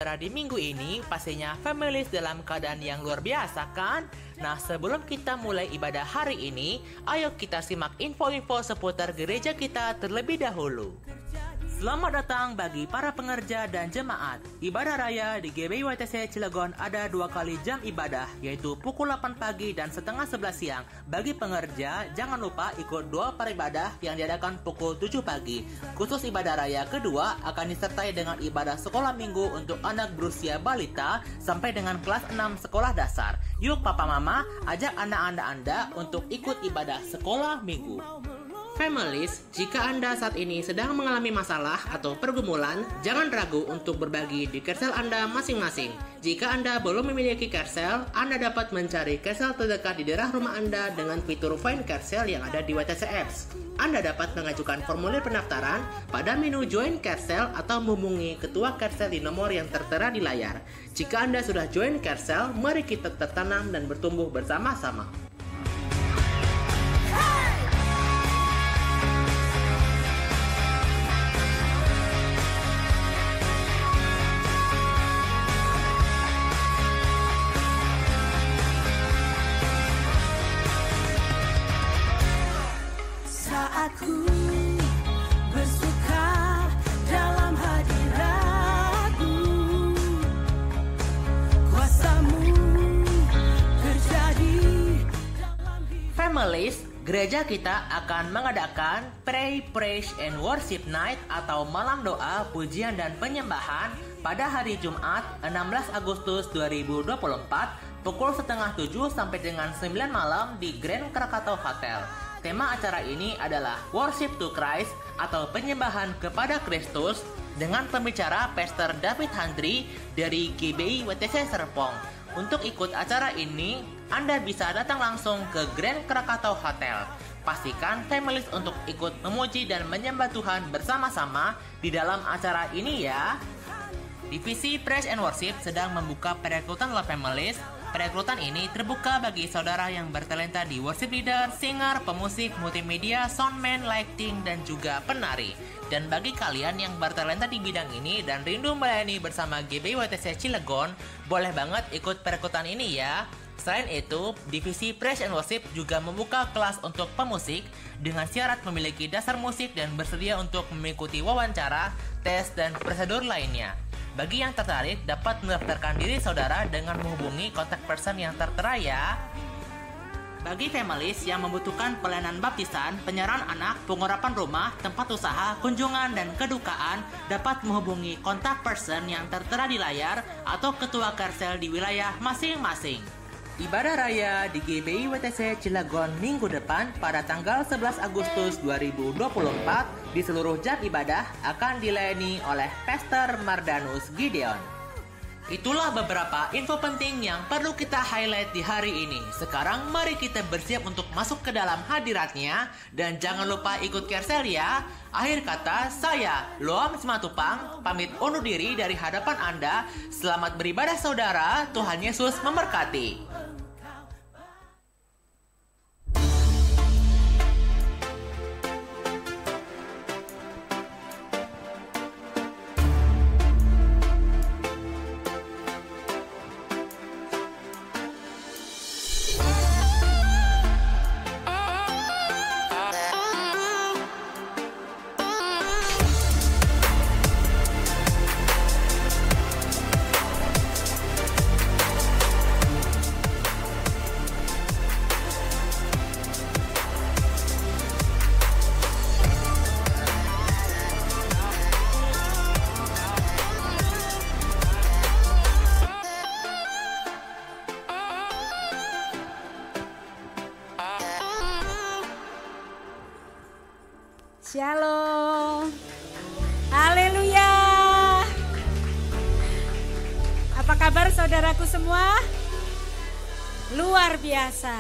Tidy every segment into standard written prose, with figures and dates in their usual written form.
sejahtera di minggu ini pastinya families dalam keadaan yang luar biasa kan? Nah, sebelum kita mulai ibadah hari ini, ayo kita simak info-info seputar gereja kita terlebih dahulu. Selamat datang bagi para pengerja dan jemaat. Ibadah raya di GBI WTC Cilegon ada 2 kali jam ibadah, yaitu pukul 8 pagi dan setengah 11 siang. Bagi pengerja, jangan lupa ikut doa peribadah yang diadakan pukul 7 pagi. Khusus ibadah raya kedua akan disertai dengan ibadah sekolah minggu untuk anak berusia balita sampai dengan kelas 6 sekolah dasar. Yuk papa mama, ajak anak-anak Anda untuk ikut ibadah sekolah minggu. Families, jika Anda saat ini sedang mengalami masalah atau pergumulan, jangan ragu untuk berbagi di Kersel Anda masing-masing. Jika Anda belum memiliki Kersel, Anda dapat mencari Kersel terdekat di daerah rumah Anda dengan fitur Find Kersel yang ada di WTC Apps. Anda dapat mengajukan formulir pendaftaran pada menu Join Kersel atau menghubungi ketua Kersel di nomor yang tertera di layar. Jika Anda sudah join Kersel, mari kita tertanam dan bertumbuh bersama-sama. Aku bersuka dalam hadirat-Mu, kuasa-Mu terjadi dalam hidup. Families, gereja kita akan mengadakan Pray, Praise, and Worship Night atau malam doa, pujian, dan penyembahan pada hari Jumat 16 Agustus 2024 pukul setengah 7 sampai dengan 9 malam di Grand Krakatau Hotel. Tema acara ini adalah Worship to Christ atau penyembahan kepada Kristus dengan pembicara Pastor David Handri dari GBI WTC Serpong. Untuk ikut acara ini, Anda bisa datang langsung ke Grand Krakatau Hotel. Pastikan families untuk ikut memuji dan menyembah Tuhan bersama-sama di dalam acara ini ya. Divisi Praise and Worship sedang membuka perekrutan Love Families. Perekrutan ini terbuka bagi saudara yang bertalenta di worship leader, singer, pemusik, multimedia, soundman, lighting, dan juga penari. Dan bagi kalian yang bertalenta di bidang ini dan rindu melayani bersama GBI WTC Cilegon, boleh banget ikut perekrutan ini ya. Selain itu, Divisi Praise and Worship juga membuka kelas untuk pemusik dengan syarat memiliki dasar musik dan bersedia untuk mengikuti wawancara, tes, dan prosedur lainnya. Bagi yang tertarik, dapat mendaftarkan diri saudara dengan menghubungi kontak person yang tertera ya. Bagi families yang membutuhkan pelayanan baptisan, penyerahan anak, pengurapan rumah, tempat usaha, kunjungan, dan kedukaan, dapat menghubungi kontak person yang tertera di layar atau ketua Kersel di wilayah masing-masing. Ibadah raya di GBI WTC Cilegon minggu depan pada tanggal 11 Agustus 2024 di seluruh jam ibadah akan dilayani oleh Pastor Mardanus Gideon. Itulah beberapa info penting yang perlu kita highlight di hari ini. Sekarang mari kita bersiap untuk masuk ke dalam hadiratnya dan jangan lupa ikut Kersel ya. Akhir kata, saya Loam Simatupang pamit undur diri dari hadapan Anda. Selamat beribadah saudara, Tuhan Yesus memberkati. Shalom. Haleluya. Apa kabar saudaraku semua? Luar biasa.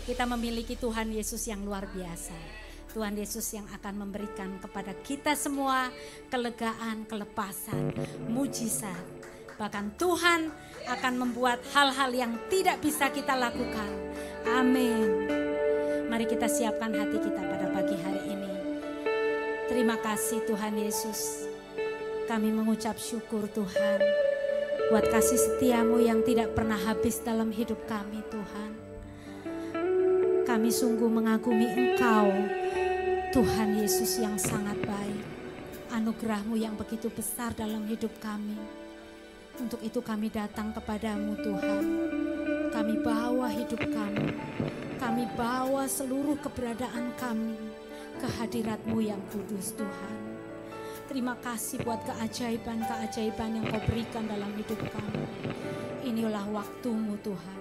Kita memiliki Tuhan Yesus yang luar biasa. Tuhan Yesus yang akan memberikan kepada kita semua kelegaan, kelepasan, mujizat. Bahkan Tuhan akan membuat hal-hal yang tidak bisa kita lakukan. Amin. Mari kita siapkan hati kita pada pagi hari ini. Terima kasih Tuhan Yesus. Kami mengucap syukur Tuhan. buat kasih setiamu yang tidak pernah habis dalam hidup kami Tuhan. Kami sungguh mengagumi Engkau, Tuhan Yesus yang sangat baik. Anugerah-Mu yang begitu besar dalam hidup kami. Untuk itu kami datang kepadamu Tuhan. Kami bawa hidup kami. Kami bawa seluruh keberadaan kami ke hadirat-Mu yang kudus Tuhan. Terima kasih buat keajaiban-keajaiban yang Kau berikan dalam hidup kami. Inilah waktu-Mu Tuhan.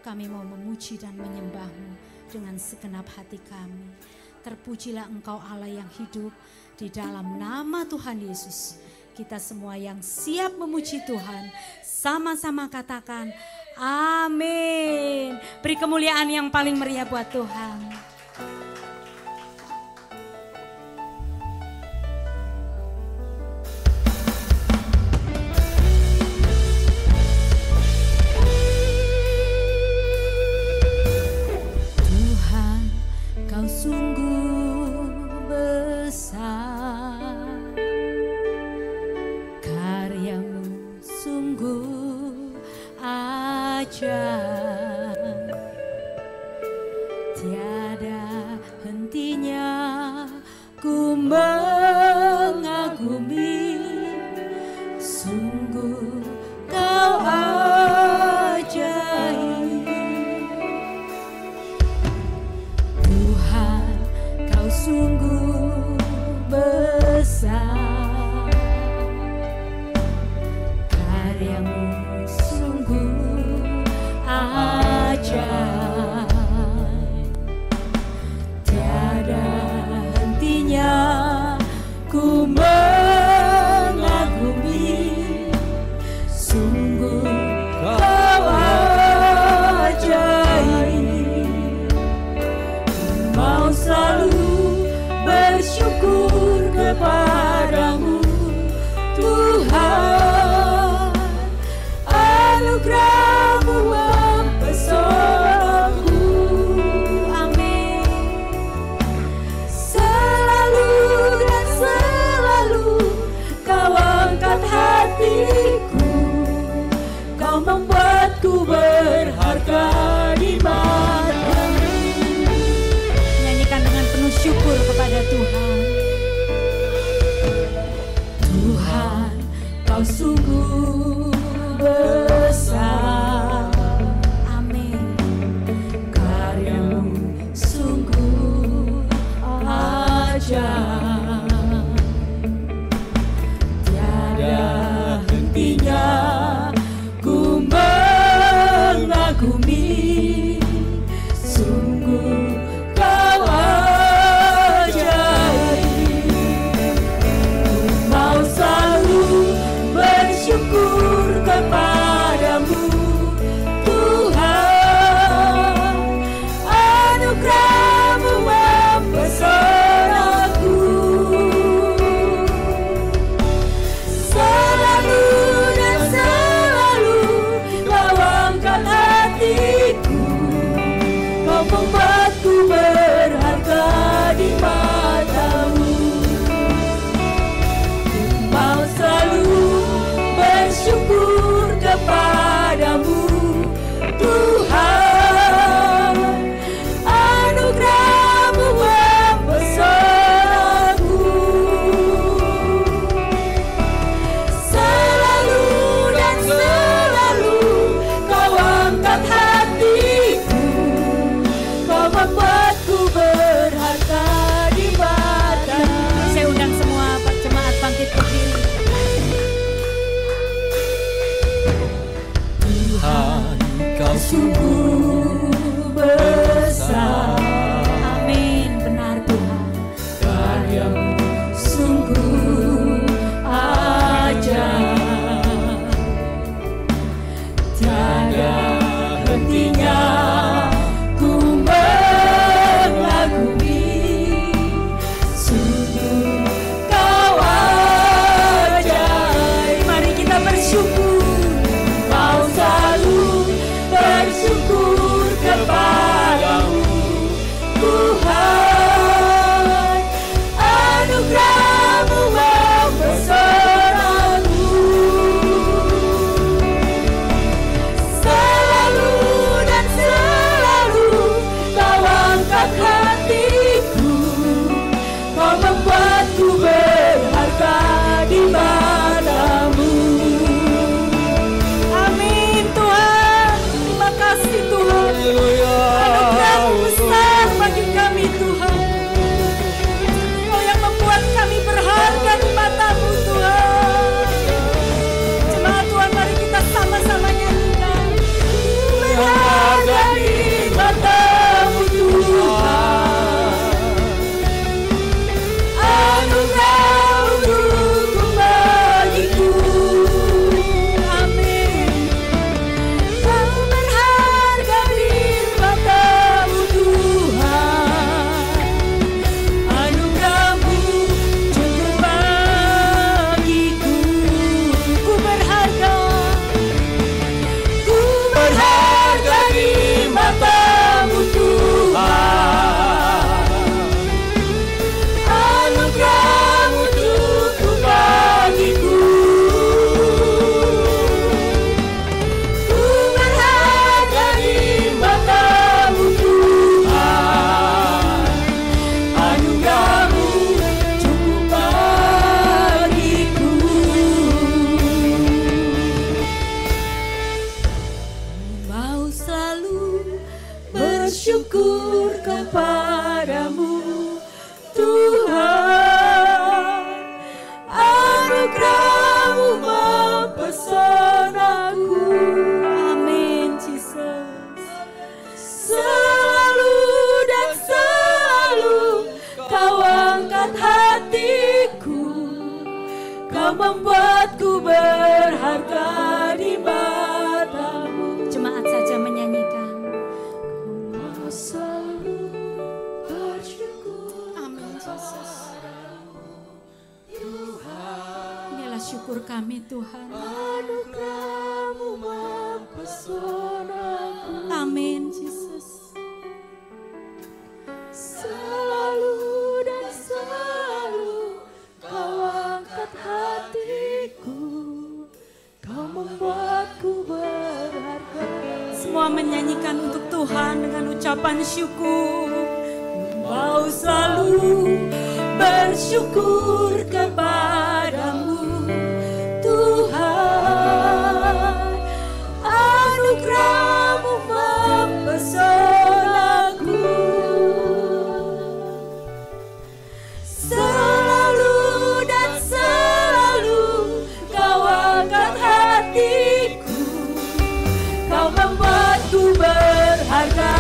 Kami mau memuji dan menyembah-Mu dengan segenap hati kami. Terpujilah Engkau Allah yang hidup, di dalam nama Tuhan Yesus. Kita semua yang siap memuji Tuhan, sama-sama katakan amin. Beri kemuliaan yang paling meriah buat Tuhan. Tuhan, Kau sungguh besar, karya-Mu sungguh ajaib, tiada hentinya ku mengagumi, sungguh Kau ajaib. Tuhan, Kau sungguh besar, karya-Mu sungguh ajaib, tiada hentinya ku mengagumi, sungguh Kau ajaib. Mau selalu bersyukur kepadamu Tuhan, anugerah-Mu mempesonaku. Amin. Selalu dan selalu Kau angkat hatiku, Kau membuatku berharga di mata-Mu. Nyanyikan dengan penuh syukur kepada Tuhan. Tuhan, Kau sungguh besar, Amin. karya-Mu sungguh ajaib, tiada hentinya ku mengagumi, sungguh Kau ajaib. Mau selalu bersyukur kepadamu Tuhan, anugerah-Mu mempesonaku. Selalu dan selalu Kau angkat hatiku, Kau membuatku berharga di mata-Mu. Mau selalu bersyukur kepadamu Tuhan, anugerah-Mu mempesonaku. Selalu dan selalu Kau angkat hatiku, Kau membuatku berharga di mata-Mu. Saya undang semua jemaat bangkit berdiri. Tuhan, Kau sungguh besar, Amin. Benar Tuhan. karya-Mu sungguh ajaib, tiada hentinya ku mengagumi, sungguh Kau ajaib. Mari kita bersyukur, mau selalu bersyukur mempesonaku. Amin, Yesus. Selalu dan selalu kau angkat hatiku, kau membuatku berharga. Semua menyanyikan untuk Tuhan dengan ucapan syukur. Mau selalu bersyukur kepadamu, Tuhan. Anugerah-Mu mempesonaku. Selalu dan selalu kau angkat hatiku, kau membuatku berharga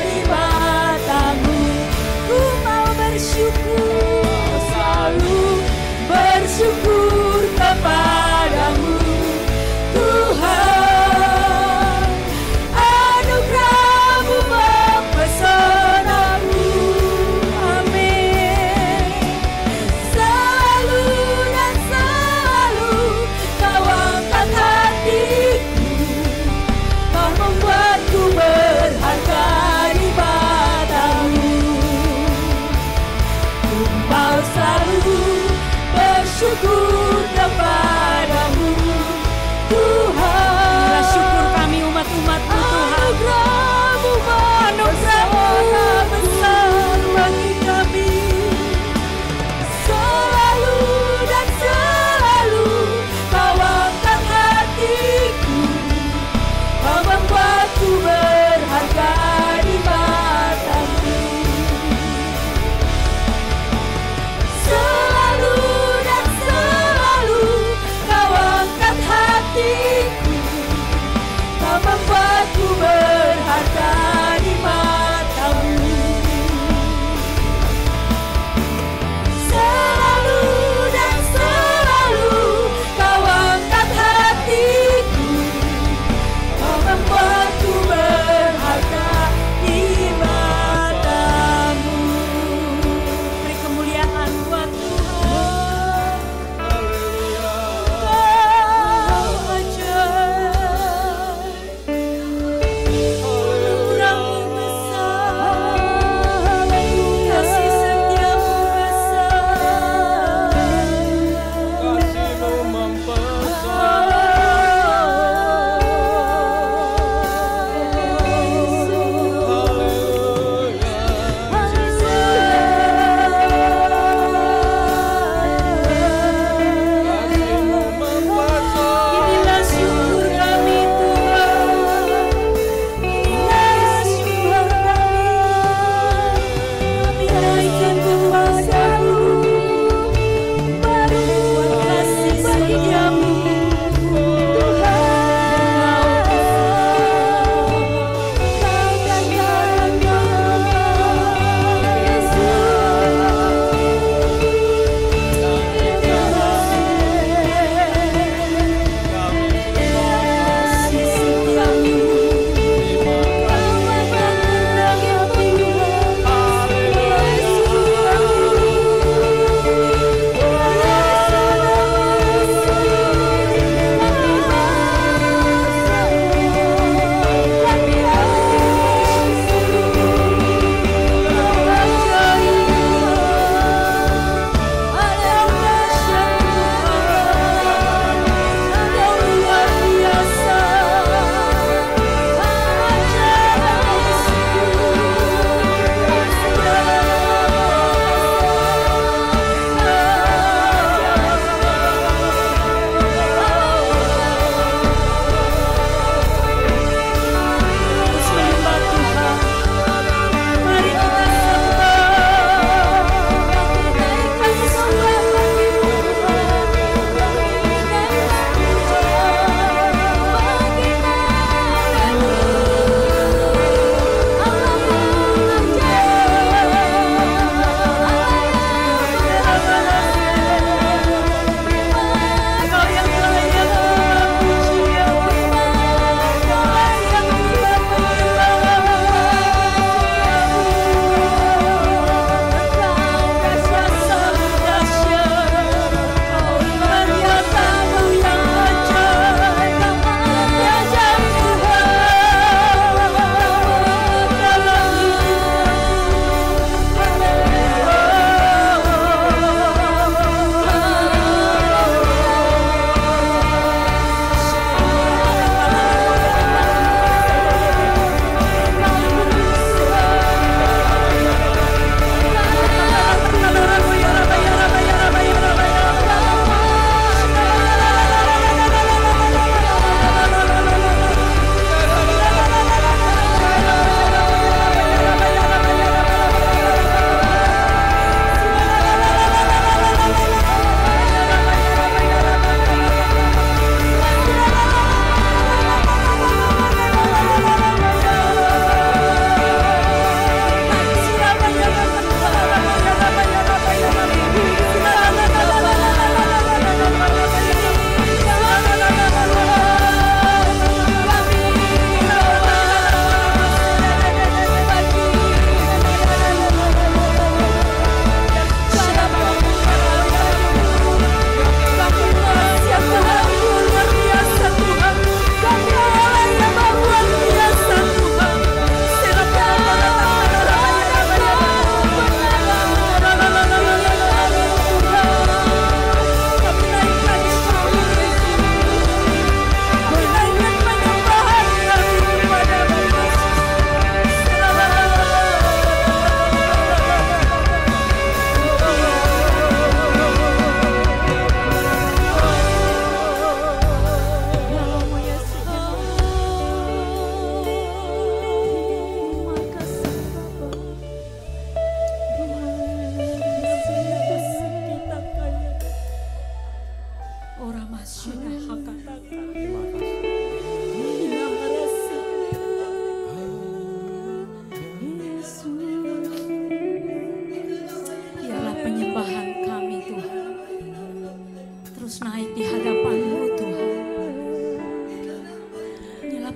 di mata-Mu. Ku mau bersyukur, selalu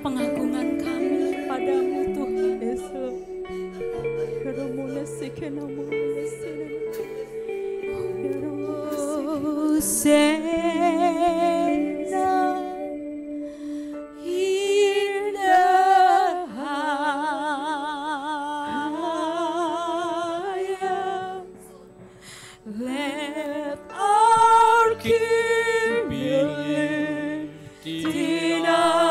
pengagungan kami padamu Tuhan Yesus. Let our King be lifted up.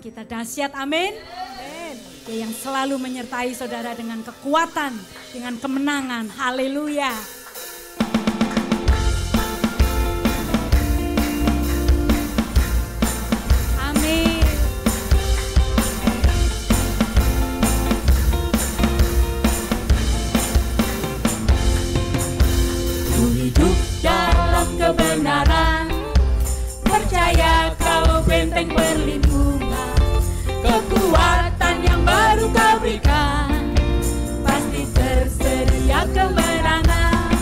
kita dahsyat, amin. Dia yang selalu menyertai saudara dengan kekuatan, dengan kemenangan, haleluya. Amin. Ku hidup dalam kebenaran, percaya kau benteng perlindungan, kekuatan yang baru kau berikan, pasti tersedia kemenangan.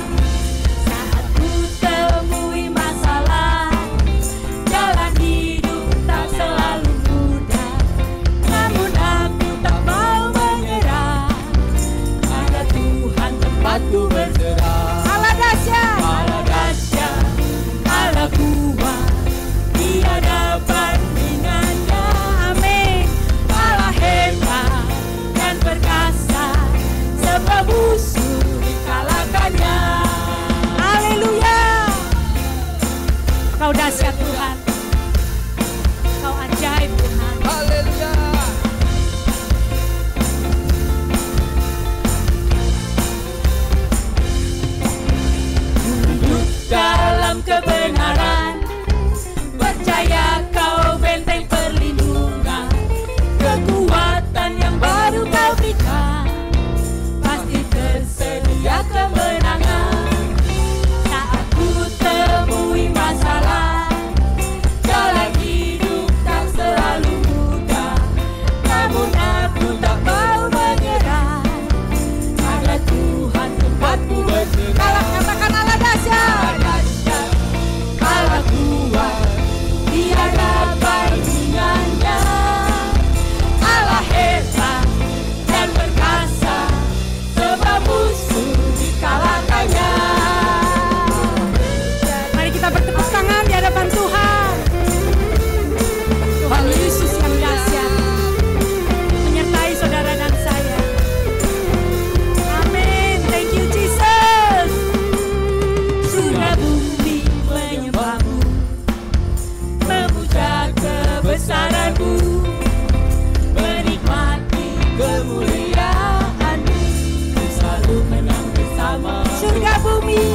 kami,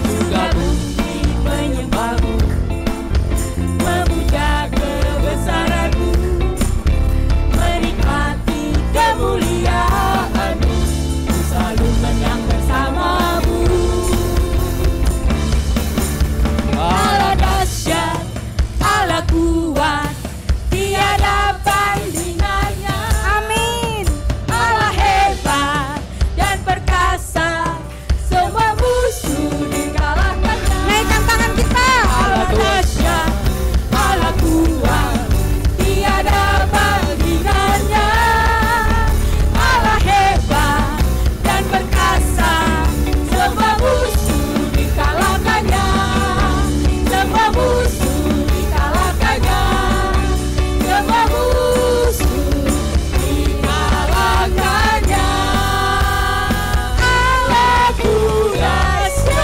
juga bumi menyembah-Mu, memuja kebesaran-Mu, menikmati kemuliaan-Mu, ku selalu menang bersama-Mu. Allah dahsyat, Allah kuat, tiada bandingannya. Amin. Allah hebat dan perkasa, semua musuh dikalahkannya. Naikkan tangan kita. Allah dahsyat, Allah kuat, tiada bandingannya. Allah hebat dan perkasa, semua musuh dikalahkannya. Semua musuh dikalahkannya. Semua musuh dikalahkannya. Allahku dahsyat.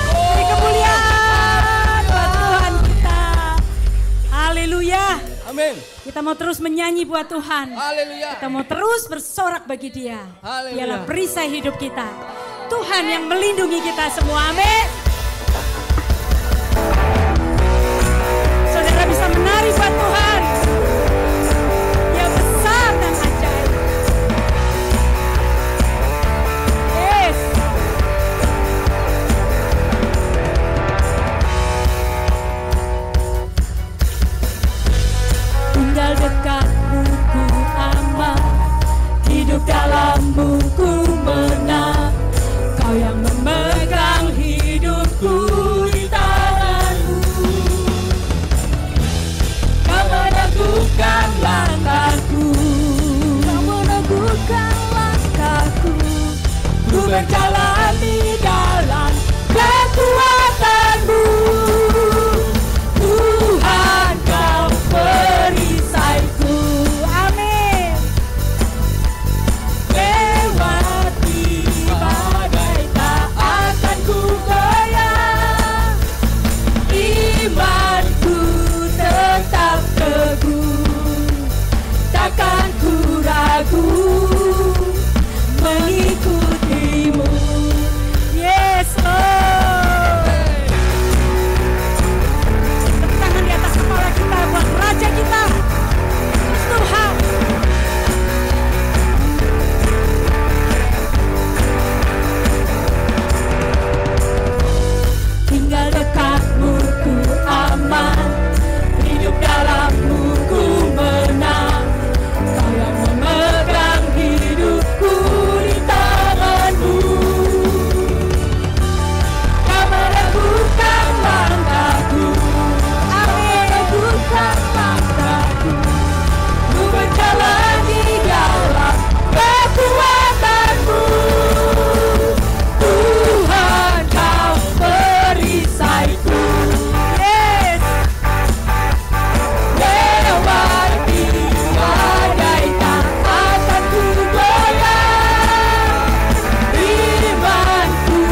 Beri kemuliaan buat Tuhan kita. Haleluya. Amin. Kita mau terus menyanyi buat Tuhan. Haleluya. Kita mau terus bersorak bagi Dia. Haleluya. Dialah perisai hidup kita. Tuhan yang melindungi kita semua. Amin. Saudara bisa menari buat Tuhan. Dia besar dan ajaib. Yes. Tinggal dekatmu ku aman, hidup dalammu ku menang. Kau yang memegang hidupku di tanganmu. Kau meneguhkan langkahku, kau meneguhkan langkahku. Ku berjalan di dalam kekuatan-Mu. Tuhan, Kau perisaiku. Amin. Lewati badai tak akan ku goyah. Imanku tetap teguh, takkan ku ragu mengikutimu. Yes, Lord. Tepuk tangan di atas kepala kita buat Raja kita, Tuhan. Tinggal dekatmu ku aman, hidup dalammu ku menang. Kau yang memegang hidupku di tanganmu. Kau meneguhkan langkahku, amin, meneguhkan langkahku. Ku berjalan di dalam kekuatan-Mu. Tuhan, Kau perisaiku. Yes. Lewati badai tak akan ku goyah. Imanku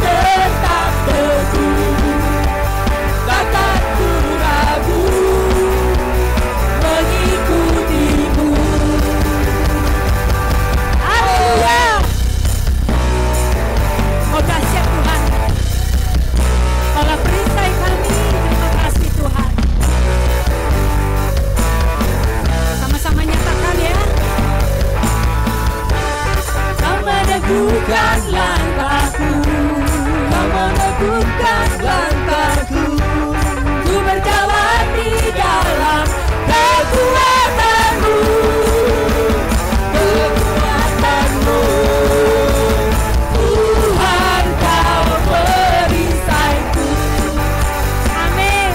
tetap teguh, takkan ku ragu mengikutimu. Haleluya. Oh dahsyat Tuhan, Allah perisai kami. Terima kasih Tuhan. Sama-sama nyatakan ya. Kau meneguhkan langkahku, Kau meneguhkan langkahku. Ku berjalan di dalam kekuatan-Mu. Kekuatan-Mu. Tuhan, Kau perisaiku. Amin.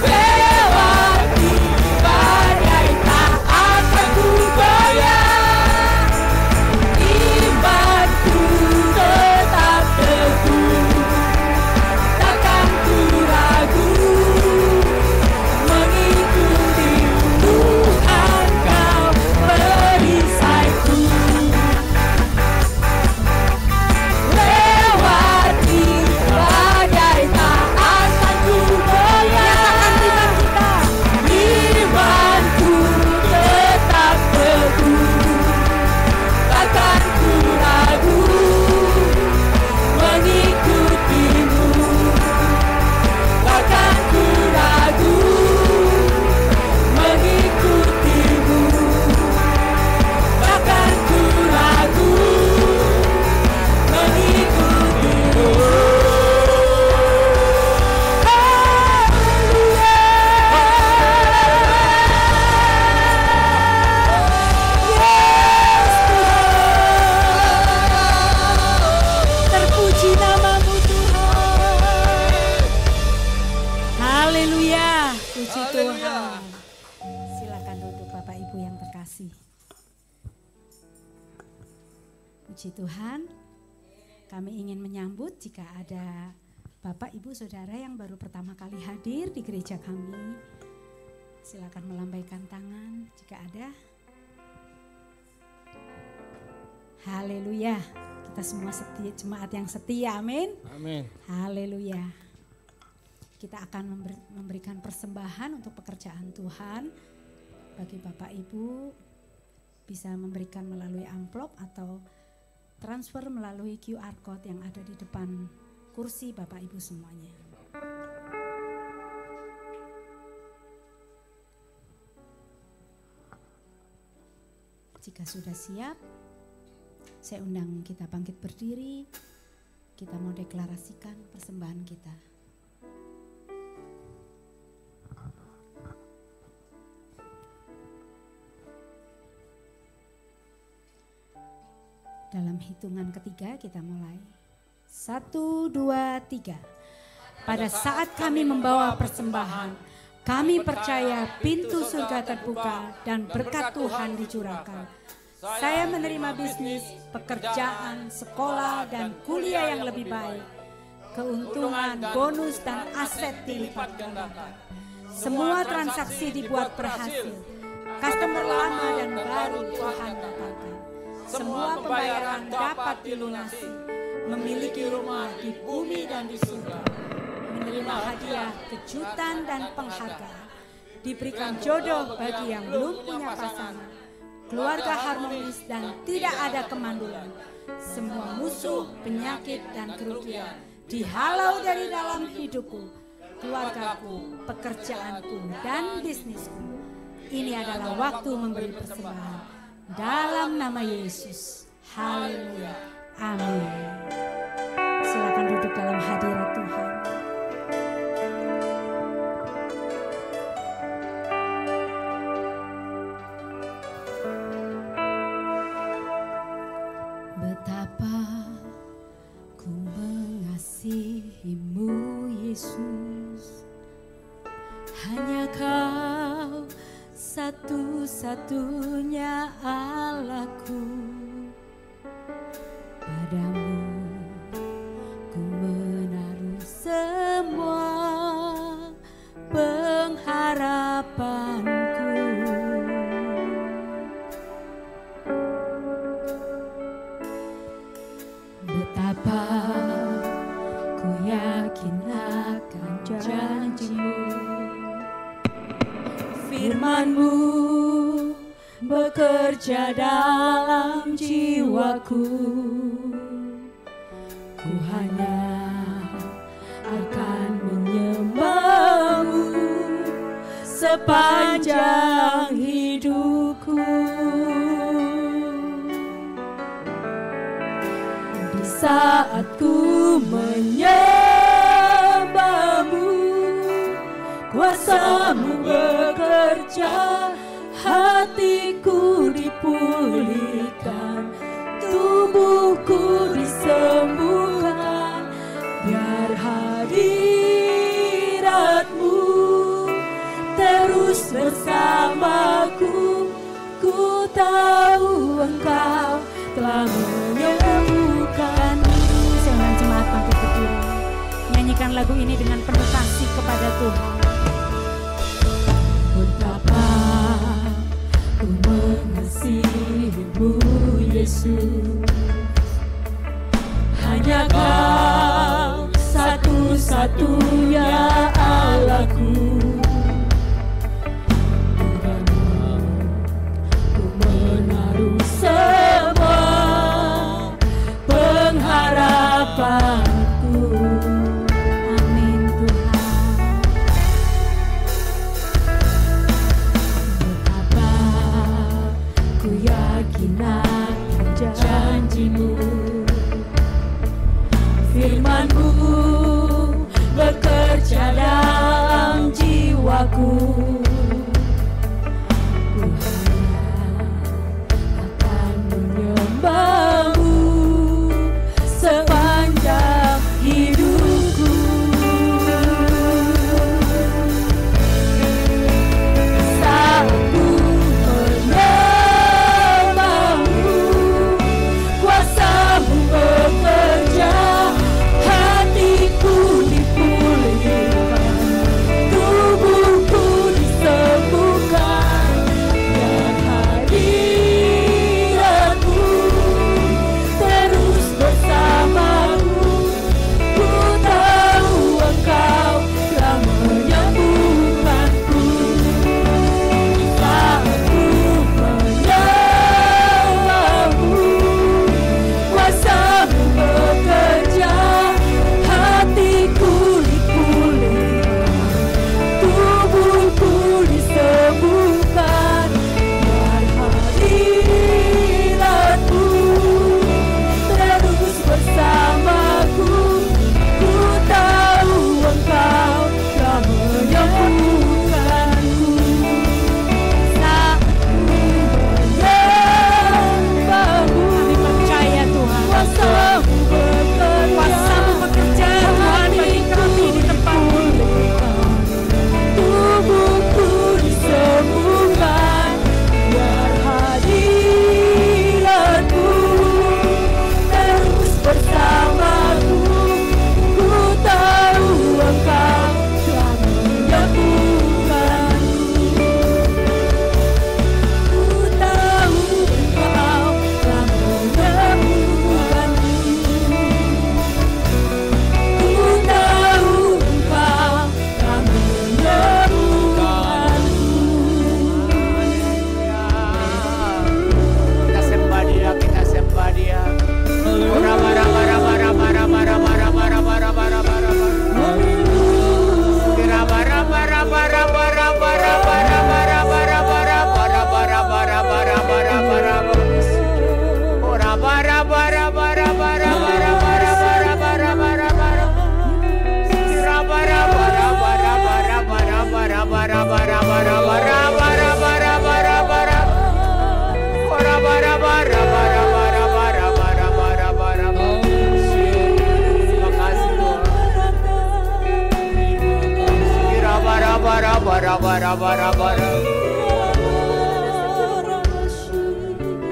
Lewati badai tak akan ku goyah. Imanku Puji Tuhan. Kami ingin menyambut jika ada Bapak, Ibu, Saudara yang baru pertama kali hadir di gereja kami. Silakan melambaikan tangan jika ada. Haleluya. Kita semua setia, jemaat yang setia, amin. Amin. Haleluya. Kita akan memberikan persembahan untuk pekerjaan Tuhan. Bagi Bapak Ibu bisa memberikan melalui amplop atau transfer melalui QR Code yang ada di depan kursi Bapak Ibu semuanya. Jika sudah siap, saya undang kita bangkit berdiri. Kita mau deklarasikan persembahan kita. Dalam hitungan ketiga kita mulai. 1, 2, 3. Pada saat kami membawa persembahan, kami percaya pintu surga terbuka dan berkat Tuhan dicurahkan. Saya menerima bisnis, pekerjaan, sekolah, dan kuliah yang lebih baik. Keuntungan, bonus, dan aset dilipat gandakan. Semua transaksi dibuat berhasil. Customer lama dan baru Tuhan datangkan. Semua pembayaran dapat dilunasi, memiliki rumah di bumi dan di surga, menerima hadiah, kejutan dan penghargaan, diberikan jodoh bagi yang belum punya pasangan, keluarga harmonis dan tidak ada kemandulan, semua musuh, penyakit dan kerugian dihalau dari dalam hidupku, keluargaku, pekerjaanku dan bisnisku. Ini adalah waktu memberi persembahan. Dalam nama Yesus, haleluya, amin. Silakan duduk dalam hadirat Tuhan. Betapa ku mengasihimu Yesus, hanya Kau satu-satunya Allahku. Padamu ku menaruh semua pengharapanku. Betapa ku yakin akan janji-Mu, firman-Mu bekerja dalam jiwaku. Ku hanya akan menyembah-Mu sepanjang hidupku. Di saat ku menyembah-Mu, kuasa-Mu bekerja, hatiku dipulihkan, tubuhku disembuhkan, biar hadirat-Mu terus bersamaku. Ku tahu Engkau telah menyembuhkanku. Saya jemaat bangkit berdiri, nyanyikan lagu ini dengan penuh kasih kepada Tuhan. Betapa ku mengasihi-Mu Yesus, hanya Kau satu-satunya Allahku. Padamu ku menaruh semua pengharapanku. Amin Tuhan. Betapa ku yakin akan janji-Mu, firman-Mu bekerja dalam jiwaku. Ku hanya akan menyembah-Mu sepanjang hidupku. Saat ku menyembah-Mu, kuasa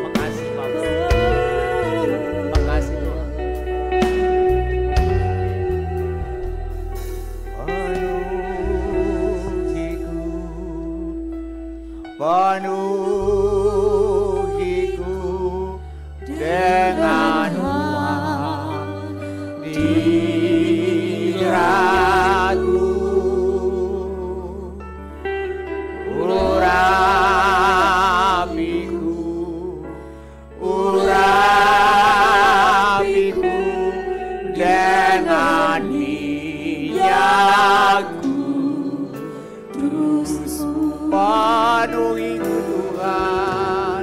Makasih Bapak. Makasih Tuhan. Penuhiku dengan uang diratmu, urapiku dengan minyakku, penuhiku Tuhan,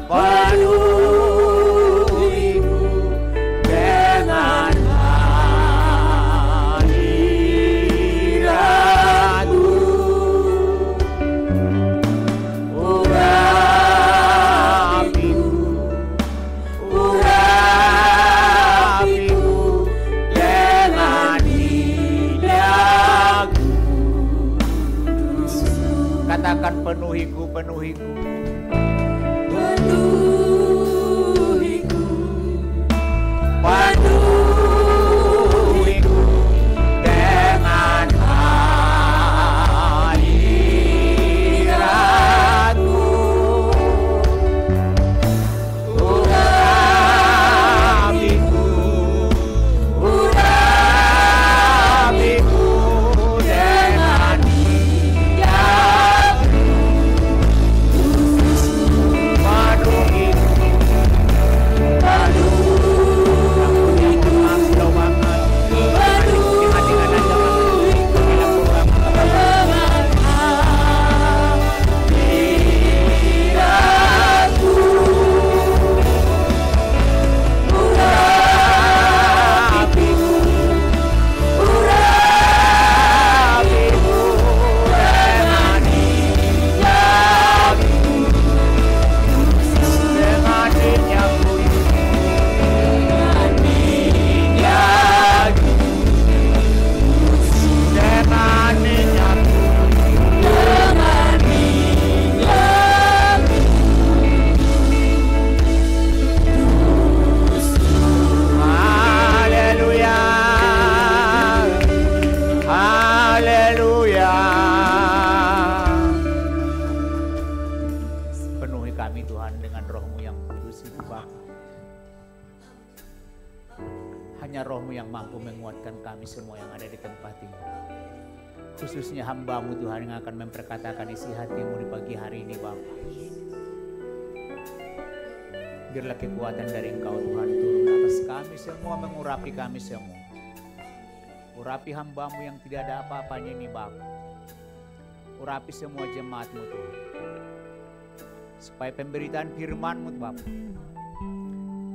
penuhiku dengan hadiratmu, urapiku dengan minyakku. Katakan penuhiku, penuhiku, penuhiku, penuhiku dengan hadiratmu, urapiku, urapiku dengan minyakmu, penuhiku, Hanya Roh-Mu yang mampu menguatkan kami semua yang ada di tempat ini. Khususnya hamba-Mu Tuhan yang akan memperkatakan isi hati-Mu di pagi hari ini Bapa. Biarlah kekuatan dari Engkau Tuhan turun atas kami semua, mengurapi kami semua. Urapi hamba-Mu yang tidak ada apa-apanya ini Bapa. Urapi semua jemaat-Mu Tuhan. Supaya pemberitaan firman-Mu Bapa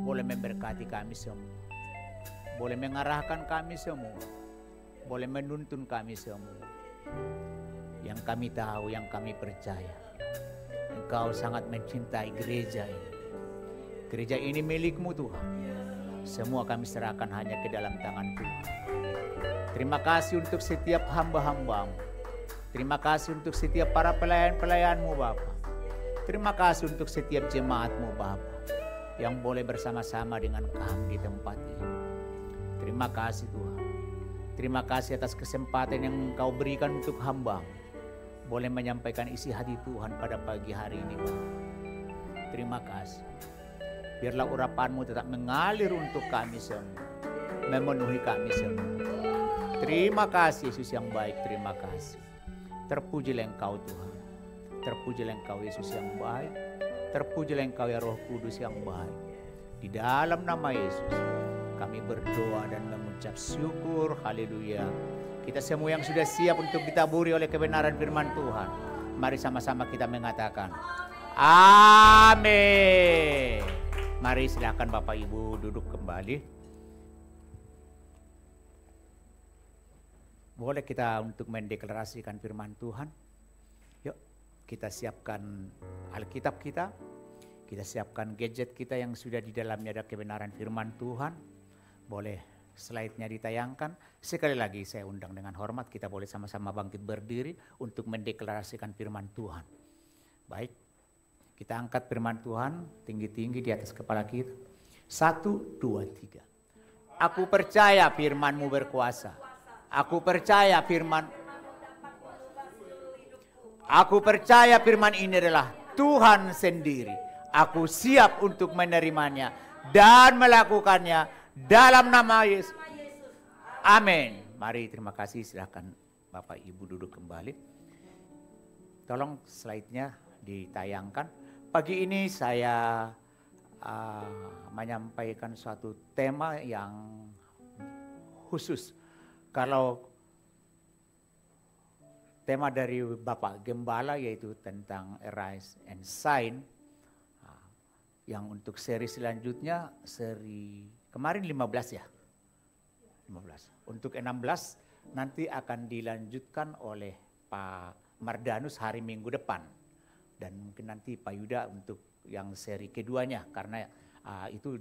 boleh memberkati kami semua. Boleh mengarahkan kami semua. Boleh menuntun kami semua. Yang kami tahu, yang kami percaya, Engkau sangat mencintai gereja ini. Gereja ini milik-Mu Tuhan. Semua kami serahkan hanya ke dalam tangan Tuhan. Terima kasih untuk setiap hamba-hamba-Mu. Terima kasih untuk setiap para pelayan-pelayan-Mu Bapa. Terima kasih untuk setiap jemaat-Mu Bapa yang boleh bersama-sama dengan kami di tempat ini. Terima kasih Tuhan. Terima kasih atas kesempatan yang Engkau berikan untuk hamba boleh menyampaikan isi hati Tuhan pada pagi hari ini Bapa. Terima kasih. Biarlah urapan-Mu tetap mengalir untuk kami semua, memenuhi kami semua. Terima kasih Yesus yang baik, terima kasih. Terpujilah Engkau Tuhan. Terpujilah Engkau Yesus yang baik. Terpujilah Engkau ya Roh Kudus yang baik. Di dalam nama Yesus kami berdoa dan mengucap syukur. Haleluya. Kita semua yang sudah siap untuk ditaburi oleh kebenaran firman Tuhan, mari sama-sama kita mengatakan amin. Mari silakan Bapak Ibu duduk kembali. Boleh kita untuk mendeklarasikan firman Tuhan. Yuk kita siapkan Alkitab kita. Kita siapkan gadget kita yang sudah di dalamnya ada kebenaran firman Tuhan. Boleh slide-nya ditayangkan. Sekali lagi saya undang dengan hormat, kita boleh sama-sama bangkit berdiri untuk mendeklarasikan firman Tuhan. Baik, kita angkat firman Tuhan tinggi-tinggi di atas kepala kita. 1, 2, 3. Aku percaya firman-Mu berkuasa. Aku percaya Aku percaya firman ini adalah Tuhan sendiri. Aku siap untuk menerimanya dan melakukannya dalam nama Yesus. Amin. Mari, terima kasih. Silakan Bapak Ibu duduk kembali. Tolong slide-nya ditayangkan. Pagi ini saya menyampaikan suatu tema yang khusus. Kalau tema dari Bapak Gembala yaitu tentang Arise and Shine, yang untuk seri selanjutnya, seri kemarin 15 ya? 15. Untuk 16 nanti akan dilanjutkan oleh Pak Mardanus hari Minggu depan. Dan mungkin nanti Pak Yuda untuk yang seri keduanya, karena itu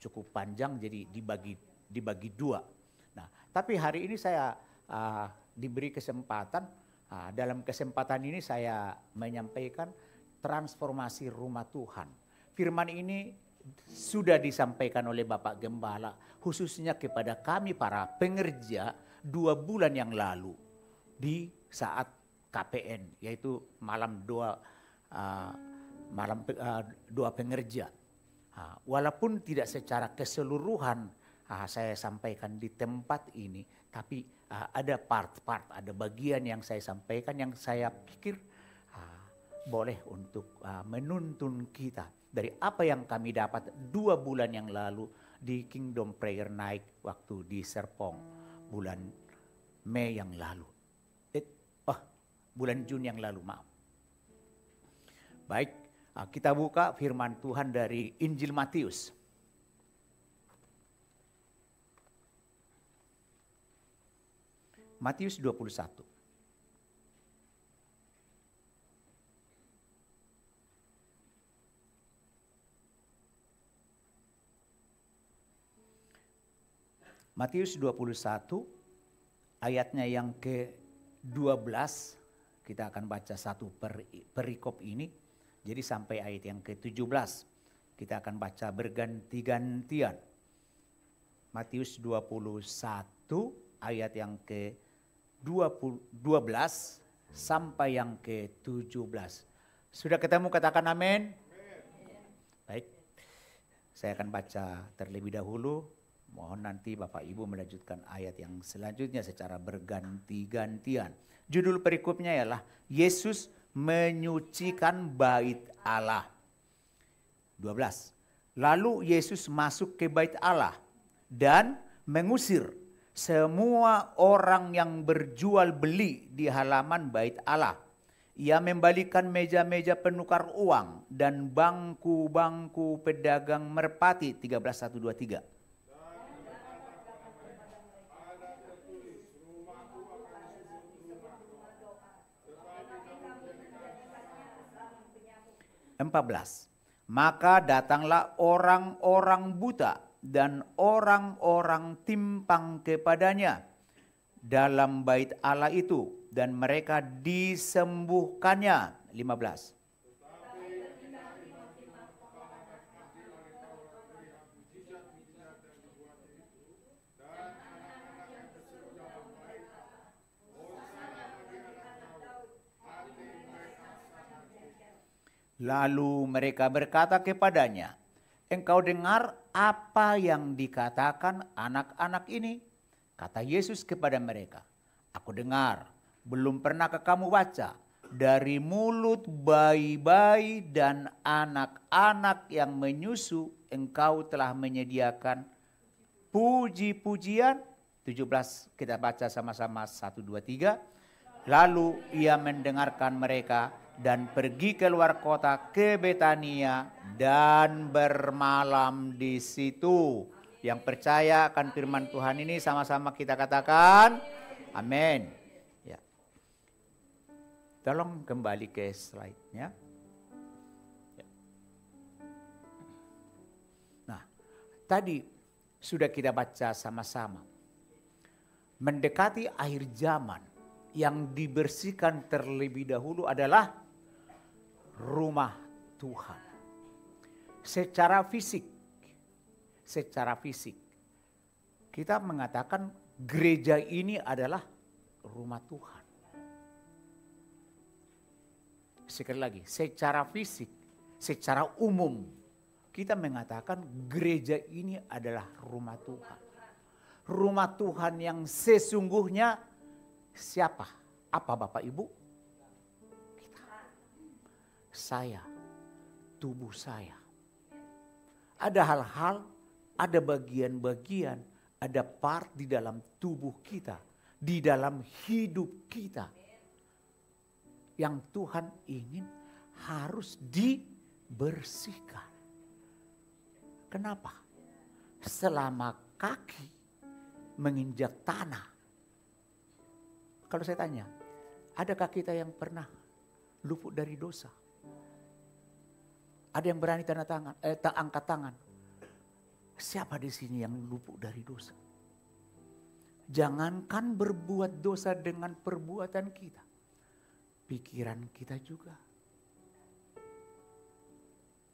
cukup panjang jadi dibagi 2. Nah, tapi hari ini saya diberi kesempatan. Dalam kesempatan ini saya menyampaikan transformasi rumah Tuhan. Firman ini sudah disampaikan oleh Bapak Gembala khususnya kepada kami para pengerja 2 bulan yang lalu di saat KPN, yaitu malam doa pengerja. Walaupun tidak secara keseluruhan saya sampaikan di tempat ini, tapi ada part-part, ada bagian yang saya sampaikan yang saya pikir boleh untuk menuntun kita dari apa yang kami dapat 2 bulan yang lalu di Kingdom Prayer Night waktu di Serpong bulan Mei yang lalu. Bulan Juni yang lalu, maaf. Baik, kita buka firman Tuhan dari Injil Matius. Matius 21. Matius 21 ayatnya yang ke-12, kita akan baca satu perikop ini. Jadi sampai ayat yang ke-17 kita akan baca berganti-gantian. Matius 21 ayat yang ke-12 sampai yang ke-17. Sudah ketemu, katakan amin. Baik, saya akan baca terlebih dahulu. Mohon nanti Bapak Ibu melanjutkan ayat yang selanjutnya secara berganti-gantian. Judul perikopnya ialah Yesus menyucikan bait Allah. 12. Lalu Yesus masuk ke bait Allah dan mengusir semua orang yang berjual beli di halaman bait Allah. Ia membalikan meja-meja penukar uang dan bangku-bangku pedagang merpati. 13, 1, 2, 3. 14. Maka datanglah orang-orang buta dan orang-orang timpang kepadanya dalam bait Allah itu, dan mereka disembuhkannya. 15. Lalu mereka berkata kepadanya, engkau dengar apa yang dikatakan anak-anak ini? Kata Yesus kepada mereka, aku dengar, belum pernahkah kamu baca? Dari mulut bayi-bayi dan anak-anak yang menyusu, engkau telah menyediakan puji-pujian. 17, kita baca sama-sama 1, 2, 3. Lalu ia mendengarkan mereka dan pergi keluar kota ke Betania dan bermalam di situ. Yang percaya akan firman Tuhan ini sama-sama kita katakan amin. Ya. Tolong kembali ke slide-nya. Ya. Nah, tadi sudah kita baca sama-sama. Mendekati akhir zaman, yang dibersihkan terlebih dahulu adalah rumah Tuhan. Secara fisik, kita mengatakan gereja ini adalah rumah Tuhan. Sekali lagi, secara fisik, secara umum, kita mengatakan gereja ini adalah rumah Tuhan. Rumah Tuhan yang sesungguhnya siapa? Apa Bapak Ibu? Kita. Saya, tubuh saya. Ada hal-hal, ada bagian-bagian, ada part di dalam tubuh kita, di dalam hidup kita, yang Tuhan ingin harus dibersihkan. Kenapa? Selama kaki menginjak tanah. Kalau saya tanya, adakah kita yang pernah luput dari dosa? Ada yang berani angkat tangan? Siapa di sini yang luput dari dosa? Jangankan berbuat dosa dengan perbuatan kita, pikiran kita juga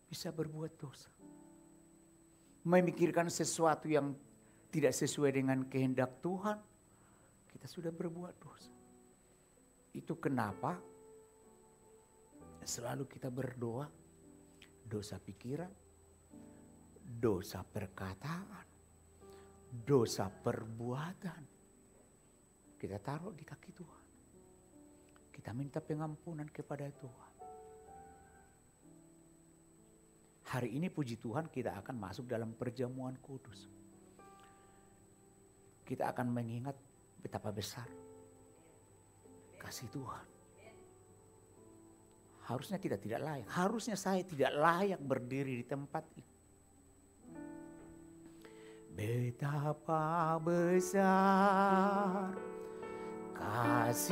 bisa berbuat dosa. Memikirkan sesuatu yang tidak sesuai dengan kehendak Tuhan, kita sudah berbuat dosa. Itu kenapa selalu kita berdoa, dosa pikiran, dosa perkataan, dosa perbuatan, kita taruh di kaki Tuhan. Kita minta pengampunan kepada Tuhan. Hari ini puji Tuhan kita akan masuk dalam perjamuan kudus. Kita akan mengingat betapa besar kasih Tuhan. Harusnya kita tidak layak. Harusnya saya tidak layak berdiri di tempat itu. Betapa besar kasih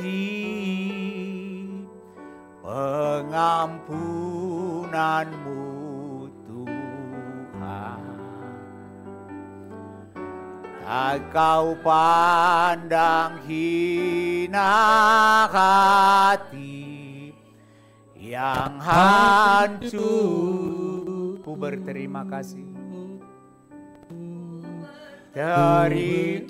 pengampunanmu Tuhan. Tak kau pandang hina hati yang hancur. Ku berterima kasih. Dari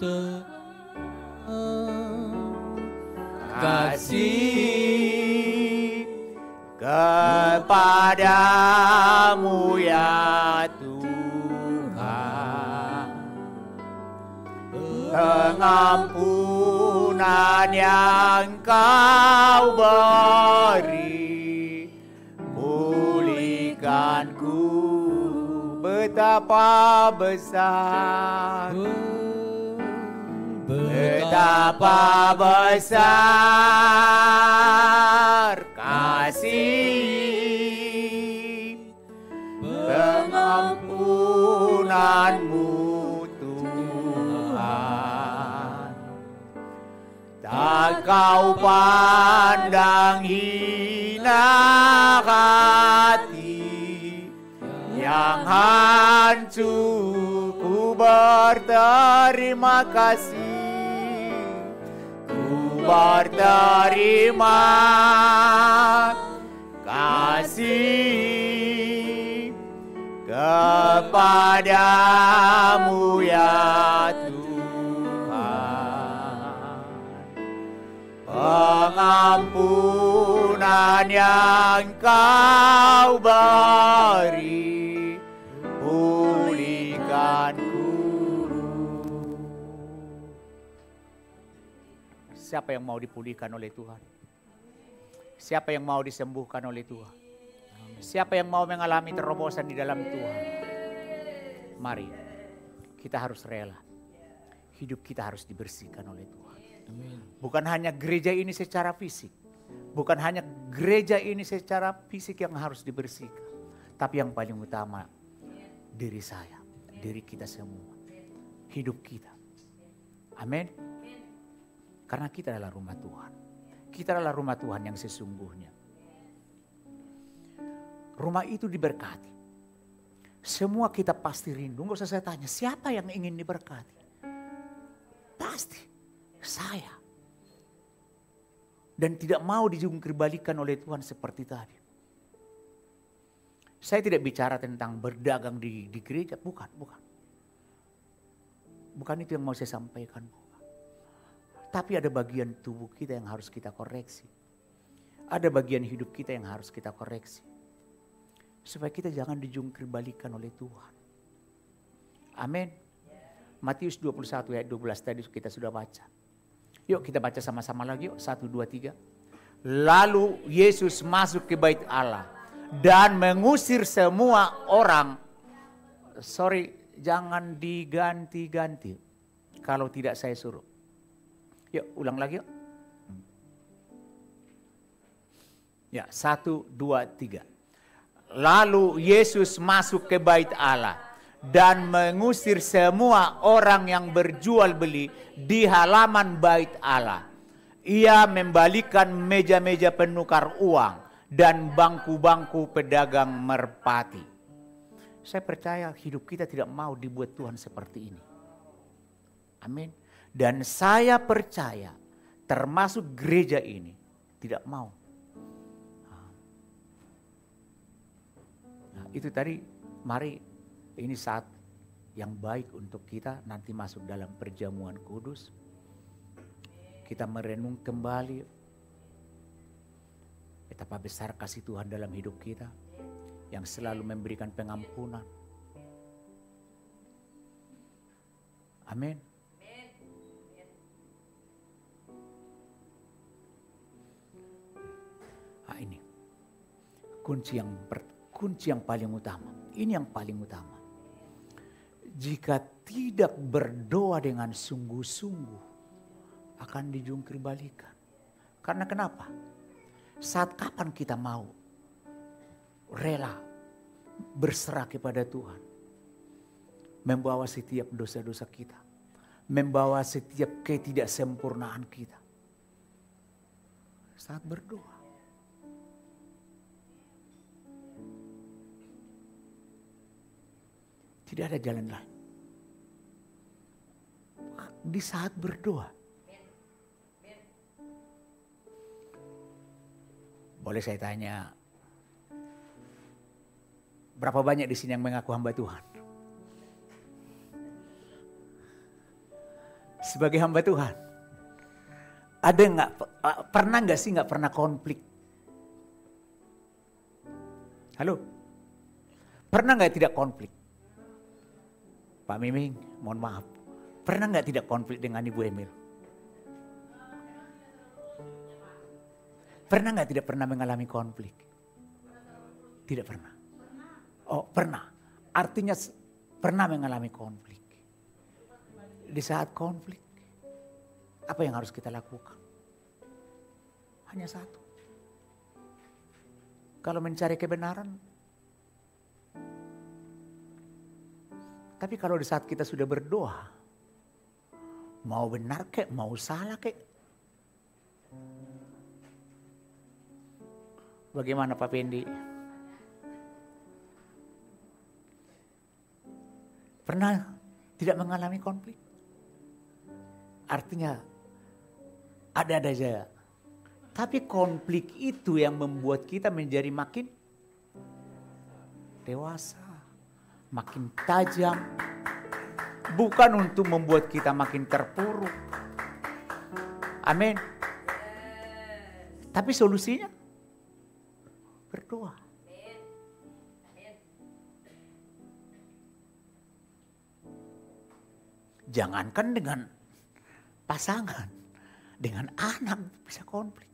kasih kepadamu ya Tuhan, pengampunan yang Kau beri, pulihkanku. Betapa besar, betapa besar kasih pengampunanmu Tuhan. Tak Kau pandang hina hati yang hancur. Ku berterima kasih, ku berterima kasih kepadamu ya Tuhan. Pengampunan yang Kau beri, pulihkanku. Siapa yang mau dipulihkan oleh Tuhan? Siapa yang mau disembuhkan oleh Tuhan? Siapa yang mau mengalami terobosan di dalam Tuhan? Mari, kita harus rela. Hidup kita harus dibersihkan oleh Tuhan. Bukan hanya gereja ini secara fisik. Bukan hanya gereja ini secara fisik yang harus dibersihkan. Tapi yang paling utama, diri saya, diri kita semua, hidup kita. Amin. Karena kita adalah rumah Tuhan. Kita adalah rumah Tuhan yang sesungguhnya. Rumah itu diberkati. Semua kita pasti rindu. Nggak usah saya tanya, siapa yang ingin diberkati? Pasti saya. Dan tidak mau dijungkir-balikan oleh Tuhan seperti tadi. Saya tidak bicara tentang berdagang di gereja, bukan. Bukan itu yang mau saya sampaikan. Bukan. Tapi ada bagian tubuh kita yang harus kita koreksi. Ada bagian hidup kita yang harus kita koreksi. Supaya kita jangan dijungkir-balikan oleh Tuhan. Amin. Matius 21 ayat 12 tadi kita sudah baca. Yuk kita baca sama-sama lagi yuk. 1, 2, 3. Lalu Yesus masuk ke bait Allah dan mengusir semua orang. Jangan diganti-ganti. Kalau tidak saya suruh. Yuk ulang lagi yuk. Ya 1, 2, 3. Lalu Yesus masuk ke bait Allah dan mengusir semua orang yang berjual beli di halaman bait Allah. Ia membalikan meja-meja penukar uang dan bangku-bangku pedagang merpati. Saya percaya hidup kita tidak mau dibuat Tuhan seperti ini. Amin. Dan saya percaya termasuk gereja ini tidak mau. Nah, itu tadi mari ini saat yang baik untuk kita nanti masuk dalam perjamuan kudus. Kita merenung kembali betapa besar kasih Tuhan dalam hidup kita yang selalu memberikan pengampunan. Amin. Nah, ini kunci yang paling utama. Ini yang paling utama. Jika tidak berdoa dengan sungguh-sungguh akan dijungkir balikan. Karena kenapa? Saat kapan kita mau rela berserah kepada Tuhan, membawa setiap dosa-dosa kita, membawa setiap ketidaksempurnaan kita saat berdoa. Tidak ada jalan lain. Di saat berdoa. Boleh saya tanya, berapa banyak di sini yang mengaku hamba Tuhan? Sebagai hamba Tuhan, ada nggak? Pernah nggak sih nggak pernah konflik? Halo, pernah nggak tidak konflik? Pak Miming, mohon maaf, pernah nggak tidak konflik dengan Ibu Emil? Pernah nggak tidak pernah mengalami konflik? Tidak pernah. Oh pernah, artinya pernah mengalami konflik. Di saat konflik, apa yang harus kita lakukan? Hanya satu. Kalau mencari kebenaran, tapi kalau di saat kita sudah berdoa, mau benar kek, mau salah kek. Bagaimana Pak Pendi? Pernah tidak mengalami konflik? Artinya ada-ada saja. Tapi konflik itu yang membuat kita menjadi makin dewasa, makin tajam. Bukan untuk membuat kita makin terpuruk. Amin. Tapi solusinya berdoa. Jangankan dengan pasangan, dengan anak bisa konflik.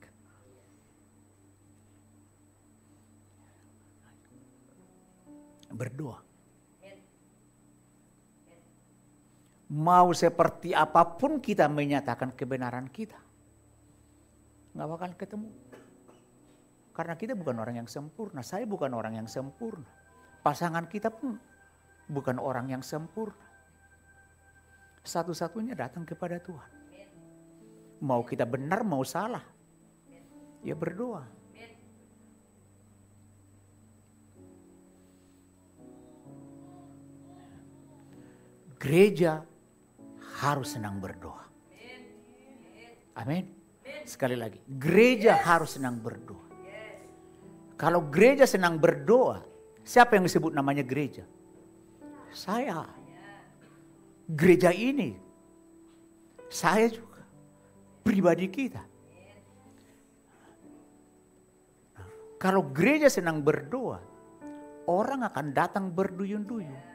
Berdoa. Mau seperti apapun kita menyatakan kebenaran kita, nggak bakal ketemu. Karena kita bukan orang yang sempurna, saya bukan orang yang sempurna. Pasangan kita pun bukan orang yang sempurna. Satu-satunya datang kepada Tuhan. Mau kita benar, mau salah, ya berdoa. gereja harus senang berdoa. Amin. Sekali lagi, gereja harus senang berdoa. Kalau gereja senang berdoa, siapa yang disebut namanya gereja? Saya. Gereja ini. Saya juga. Pribadi kita. Kalau gereja senang berdoa, orang akan datang berduyun-duyun.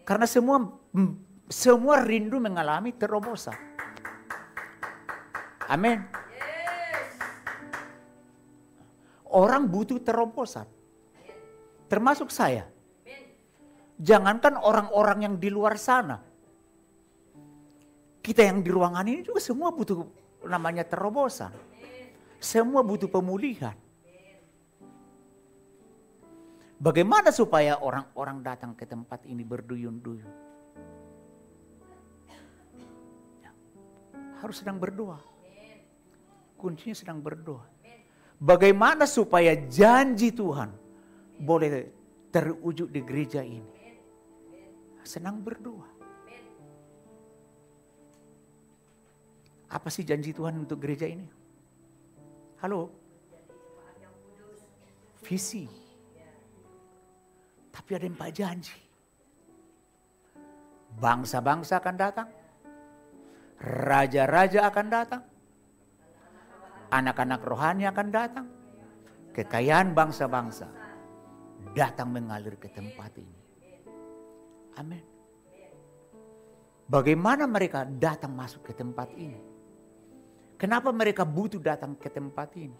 Karena semua rindu mengalami terobosan. Amin. Orang butuh terobosan. Termasuk saya. Jangankan orang-orang yang di luar sana. Kita yang di ruangan ini juga semua butuh namanya terobosan. Semua butuh pemulihan. Bagaimana supaya orang-orang datang ke tempat ini berduyun-duyun? Harus sedang berdoa. Kuncinya sedang berdoa. Bagaimana supaya janji Tuhan boleh terwujud di gereja ini? Senang berdoa. Apa sih janji Tuhan untuk gereja ini? Halo? Visi. Tapi ada 4 janji. Bangsa-bangsa akan datang. Raja-raja akan datang. Anak-anak rohani akan datang. Kekayaan bangsa-bangsa datang mengalir ke tempat ini. Amin. Bagaimana mereka datang masuk ke tempat ini? Kenapa mereka butuh datang ke tempat ini?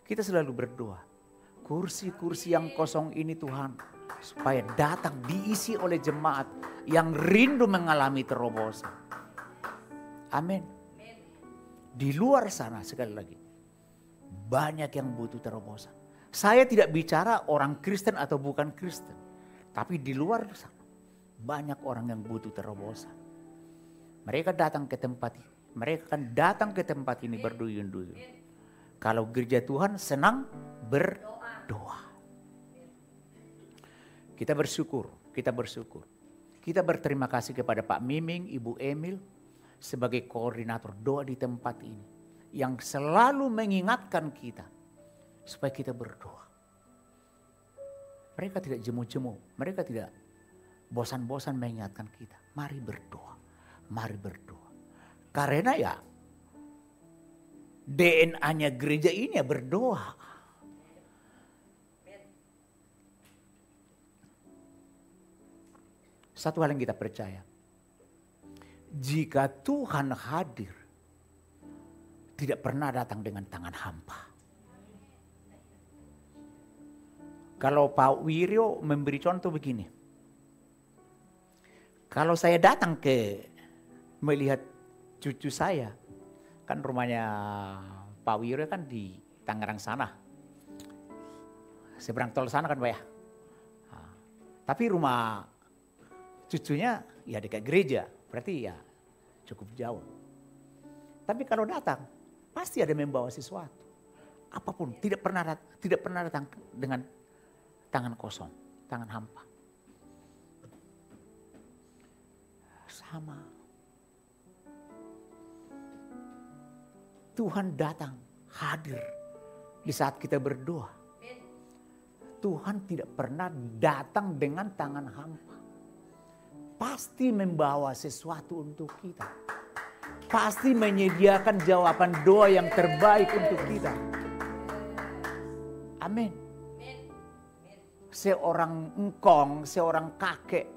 Kita selalu berdoa. Kursi-kursi yang kosong ini Tuhan, supaya datang diisi oleh jemaat yang rindu mengalami terobosan. Amin. Di luar sana sekali lagi, banyak yang butuh terobosan. Saya tidak bicara orang Kristen atau bukan Kristen. Tapi di luar sana, banyak orang yang butuh terobosan. Mereka datang ke tempat ini. Mereka akan datang ke tempat ini berduyun-duyun. Kalau gereja Tuhan senang berdoa. Kita bersyukur. Kita berterima kasih kepada Pak Miming, Ibu Emil, sebagai koordinator doa di tempat ini. Yang selalu mengingatkan kita supaya kita berdoa. Mereka tidak jemu-jemu. Mereka tidak bosan-bosan mengingatkan kita. Mari berdoa. Mari berdoa. Karena ya DNA-nya gereja ini ya berdoa. Satu hal yang kita percaya. Jika Tuhan hadir, tidak pernah datang dengan tangan hampa. Kalau Pak Wiryo memberi contoh begini. Kalau saya datang melihat cucu saya, kan rumahnya Pak Wiryo kan di Tangerang sana. Seberang tol sana kan Pak ya. Tapi rumah cucunya ya dekat gereja. Berarti ya cukup jauh. Tapi kalau datang, pasti ada membawa sesuatu. Apapun, tidak pernah datang dengan tangan kosong, tangan hampa. Sama. Tuhan datang, hadir di saat kita berdoa. Tuhan tidak pernah datang dengan tangan hampa. Pasti membawa sesuatu untuk kita. Pasti menyediakan jawaban doa yang terbaik untuk kita. Amin. Seorang engkong, seorang kakek,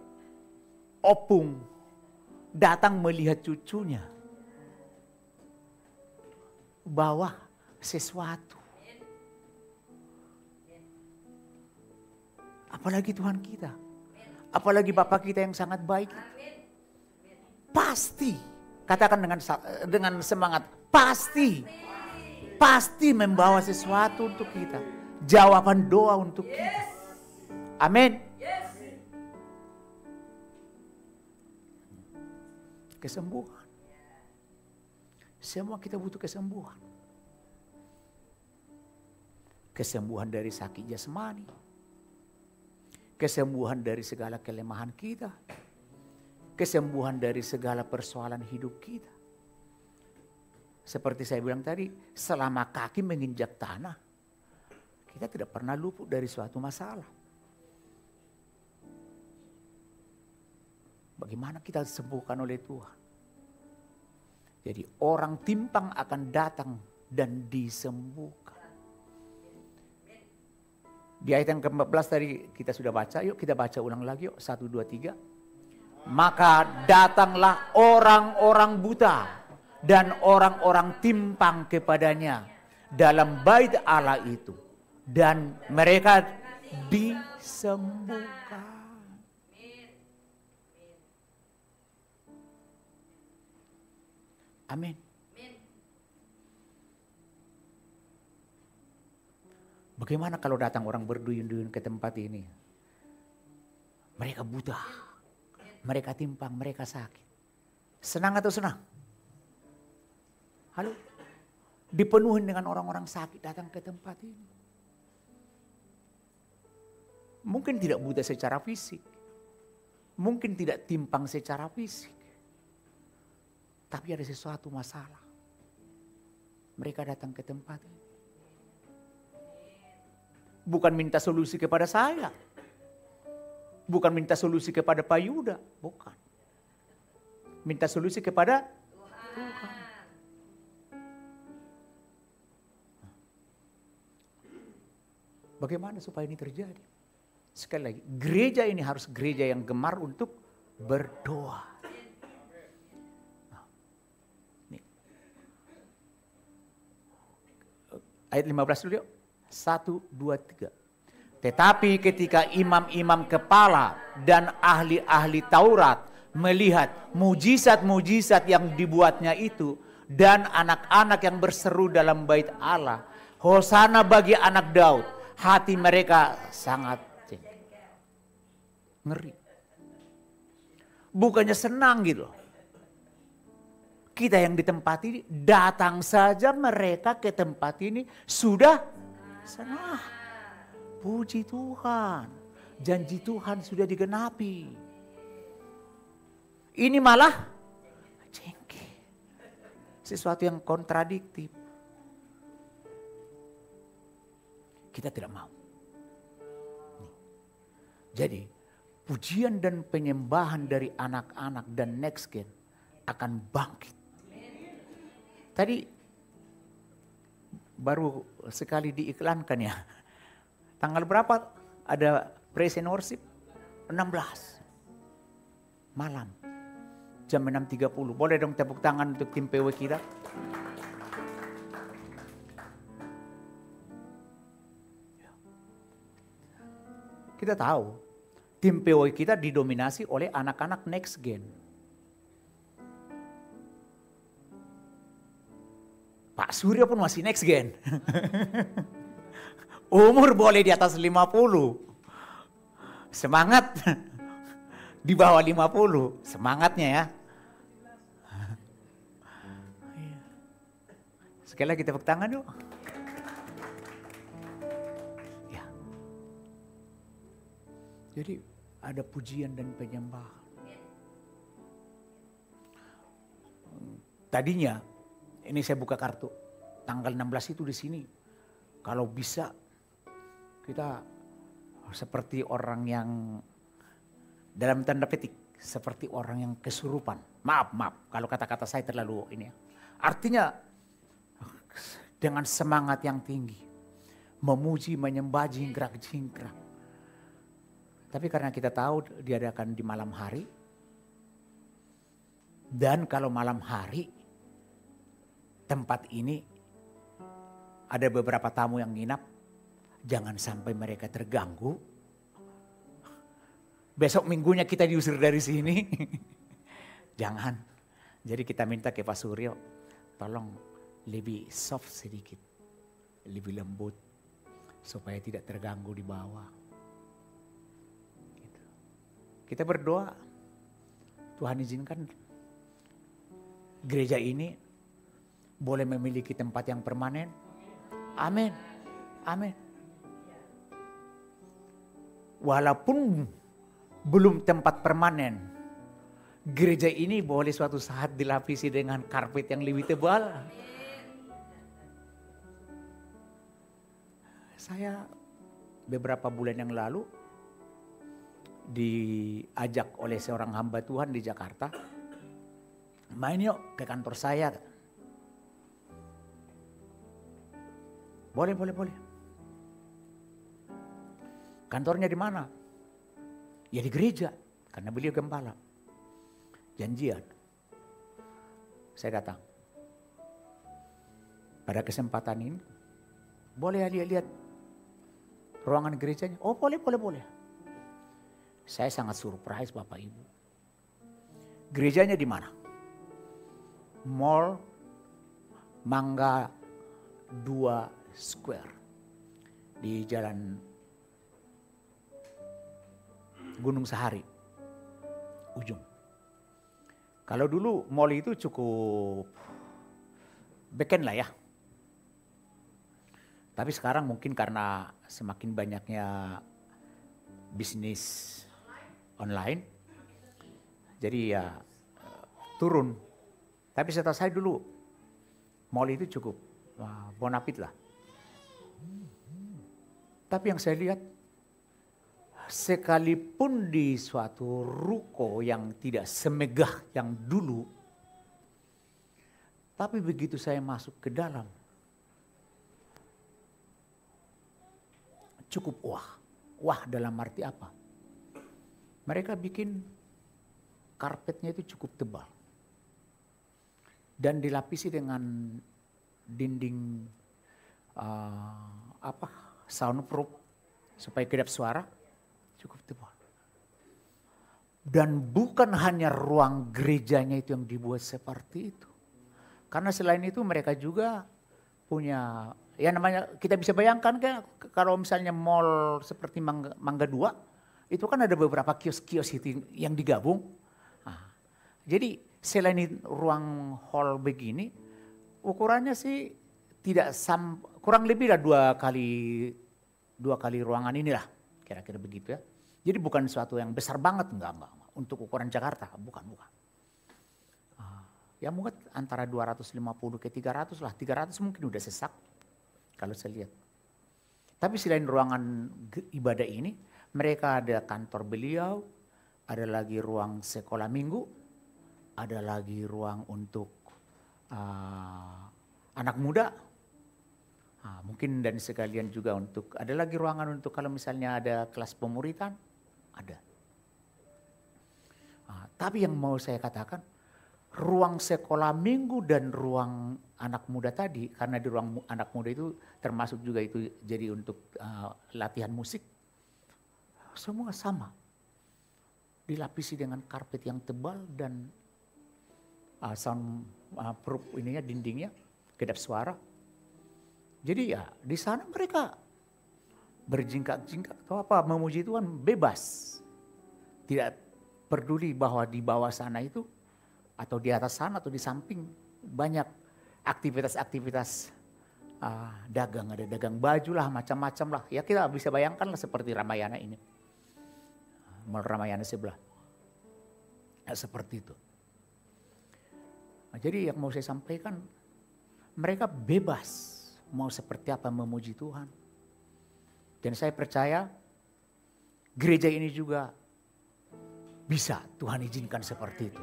opung, datang melihat cucunya. Bawa sesuatu. Apalagi Tuhan kita. Apalagi Bapak kita yang sangat baik. Pasti, katakan dengan semangat, pasti membawa sesuatu untuk kita. Jawaban doa untuk kita. Amin. Kesembuhan. Semua kita butuh kesembuhan. Kesembuhan dari sakit jasmani. Kesembuhan dari segala kelemahan kita. kesembuhan dari segala persoalan hidup kita. Seperti saya bilang tadi, selama kaki menginjak tanah, kita tidak pernah luput dari suatu masalah. Bagaimana kita disembuhkan oleh Tuhan? Jadi orang timpang akan datang dan disembuhkan. Di ayat yang ke-14 tadi kita sudah baca, yuk kita baca ulang lagi yuk. 1, 2, 3. Maka datanglah orang-orang buta dan orang-orang timpang kepadanya dalam bait Allah itu. Dan mereka disembuhkan. Amin. Bagaimana kalau datang orang berduyun-duyun ke tempat ini? Mereka buta, mereka timpang, mereka sakit. Senang atau senang? Halo? Dipenuhi dengan orang-orang sakit datang ke tempat ini. Mungkin tidak buta secara fisik. Mungkin tidak timpang secara fisik. Tapi ada sesuatu masalah. Mereka datang ke tempat ini. Bukan minta solusi kepada saya. Bukan minta solusi kepada Pak Yuda. Bukan. Minta solusi kepada Tuhan. Bagaimana supaya ini terjadi? Sekali lagi, gereja ini harus gereja yang gemar untuk berdoa. Ayat 15 dulu yuk. 1, 2, 3. Tetapi ketika imam-imam kepala dan ahli-ahli Taurat melihat mujizat-mujizat yang dibuatnya itu dan anak-anak yang berseru dalam bait Allah, Hosana bagi anak Daud, hati mereka sangat ngeri. Bukannya senang gitu. Kita yang di tempat ini, datang saja mereka ke tempat ini sudah senang. Puji Tuhan. Janji Tuhan sudah digenapi. Ini malah jengkel. Sesuatu yang kontradiktif. Kita tidak mau. Jadi, pujian dan penyembahan dari anak-anak dan next gen akan bangkit. Tadi baru sekali diiklankan ya. Tanggal berapa ada praise and worship? 16 malam jam 6.30. Boleh dong tepuk tangan untuk tim PW kita. Kita tahu tim PW kita didominasi oleh anak-anak next gen. Pak Surya pun masih next gen. Umur boleh di atas 50. Semangat. Di bawah 50. Semangatnya ya. Sekali lagi tepuk tangan yuk. Ya. Jadi ada pujian dan penyembahan. Tadinya ini saya buka kartu. Tanggal 16 itu di sini. Kalau bisa kita seperti orang yang dalam tanda petik seperti orang yang kesurupan. Maaf kalau kata-kata saya terlalu ini ya. Artinya dengan semangat yang tinggi. Memuji, menyembah, jingkrak-jingkrak. Tapi karena kita tahu diadakan di malam hari. Dan kalau malam hari tempat ini ada beberapa tamu yang nginap, jangan sampai mereka terganggu. Besok minggunya kita diusir dari sini. Jangan. Jadi kita minta ke Pak Suryo, tolong lebih soft sedikit, lebih lembut, supaya tidak terganggu di bawah. Gitu. Kita berdoa, Tuhan izinkan gereja ini boleh memiliki tempat yang permanen. Amin. Amin. Walaupun belum tempat permanen, gereja ini boleh suatu saat dilapisi dengan karpet yang lebih tebal. Saya beberapa bulan yang lalu diajak oleh seorang hamba Tuhan di Jakarta, main yuk ke kantor saya. Boleh. Kantornya di mana? Ya di gereja, karena beliau gembala. Janjian. Saya datang. Pada kesempatan ini, boleh lihat ruangan gerejanya? Oh boleh. Saya sangat surprise Bapak Ibu. Gerejanya di mana? Mall Mangga 2 Square. Di Jalan Gunung Sahari, ujung. Kalau dulu mall itu cukup beken lah ya. Tapi sekarang mungkin karena semakin banyaknya bisnis online, jadi ya turun. Tapi setahu saya dulu mall itu cukup bonafit lah. Tapi yang saya lihat, sekalipun di suatu ruko yang tidak semegah yang dulu, tapi begitu saya masuk ke dalam, cukup wah. Wah dalam arti apa? Mereka bikin karpetnya itu cukup tebal. Dan dilapisi dengan dinding soundproof supaya kedap suara. Cukup tebal. Dan bukan hanya ruang gerejanya itu yang dibuat seperti itu. Karena selain itu mereka juga punya, ya namanya kita bisa bayangkan kan kalau misalnya mall seperti Mangga 2, itu kan ada beberapa kios-kios itu yang digabung. Nah, jadi selain ruang hall begini, ukurannya sih tidak kurang lebih lah dua kali ruangan inilah. Kira-kira begitu ya. Jadi bukan sesuatu yang besar banget, enggak. Untuk ukuran Jakarta, bukan. Ya mungkin antara 250 ke 300 lah. 300 mungkin udah sesak kalau saya lihat. Tapi selain ruangan ibadah ini, mereka ada kantor beliau, ada lagi ruang sekolah minggu, ada lagi ruang untuk anak muda. Mungkin dan sekalian juga ada lagi ruangan untuk kalau misalnya ada kelas pemuritan, ada. Tapi yang mau saya katakan, ruang sekolah minggu dan ruang anak muda tadi, karena di ruang anak muda itu termasuk juga itu jadi untuk latihan musik, semua sama. Dilapisi dengan karpet yang tebal dan soundproof ininya, dindingnya, kedap suara. Jadi ya di sana mereka berjingkak-jingkak atau apa, memuji Tuhan bebas. Tidak peduli bahwa di bawah sana itu atau di atas sana atau di samping banyak aktivitas-aktivitas dagang. Ada dagang baju lah, macam-macam lah. Ya kita bisa bayangkan lah seperti Ramayana ini. Mall Ramayana sebelah. Ya, seperti itu. Nah, jadi yang mau saya sampaikan, mereka bebas mau seperti apa memuji Tuhan. Dan saya percaya gereja ini juga bisa Tuhan izinkan seperti itu.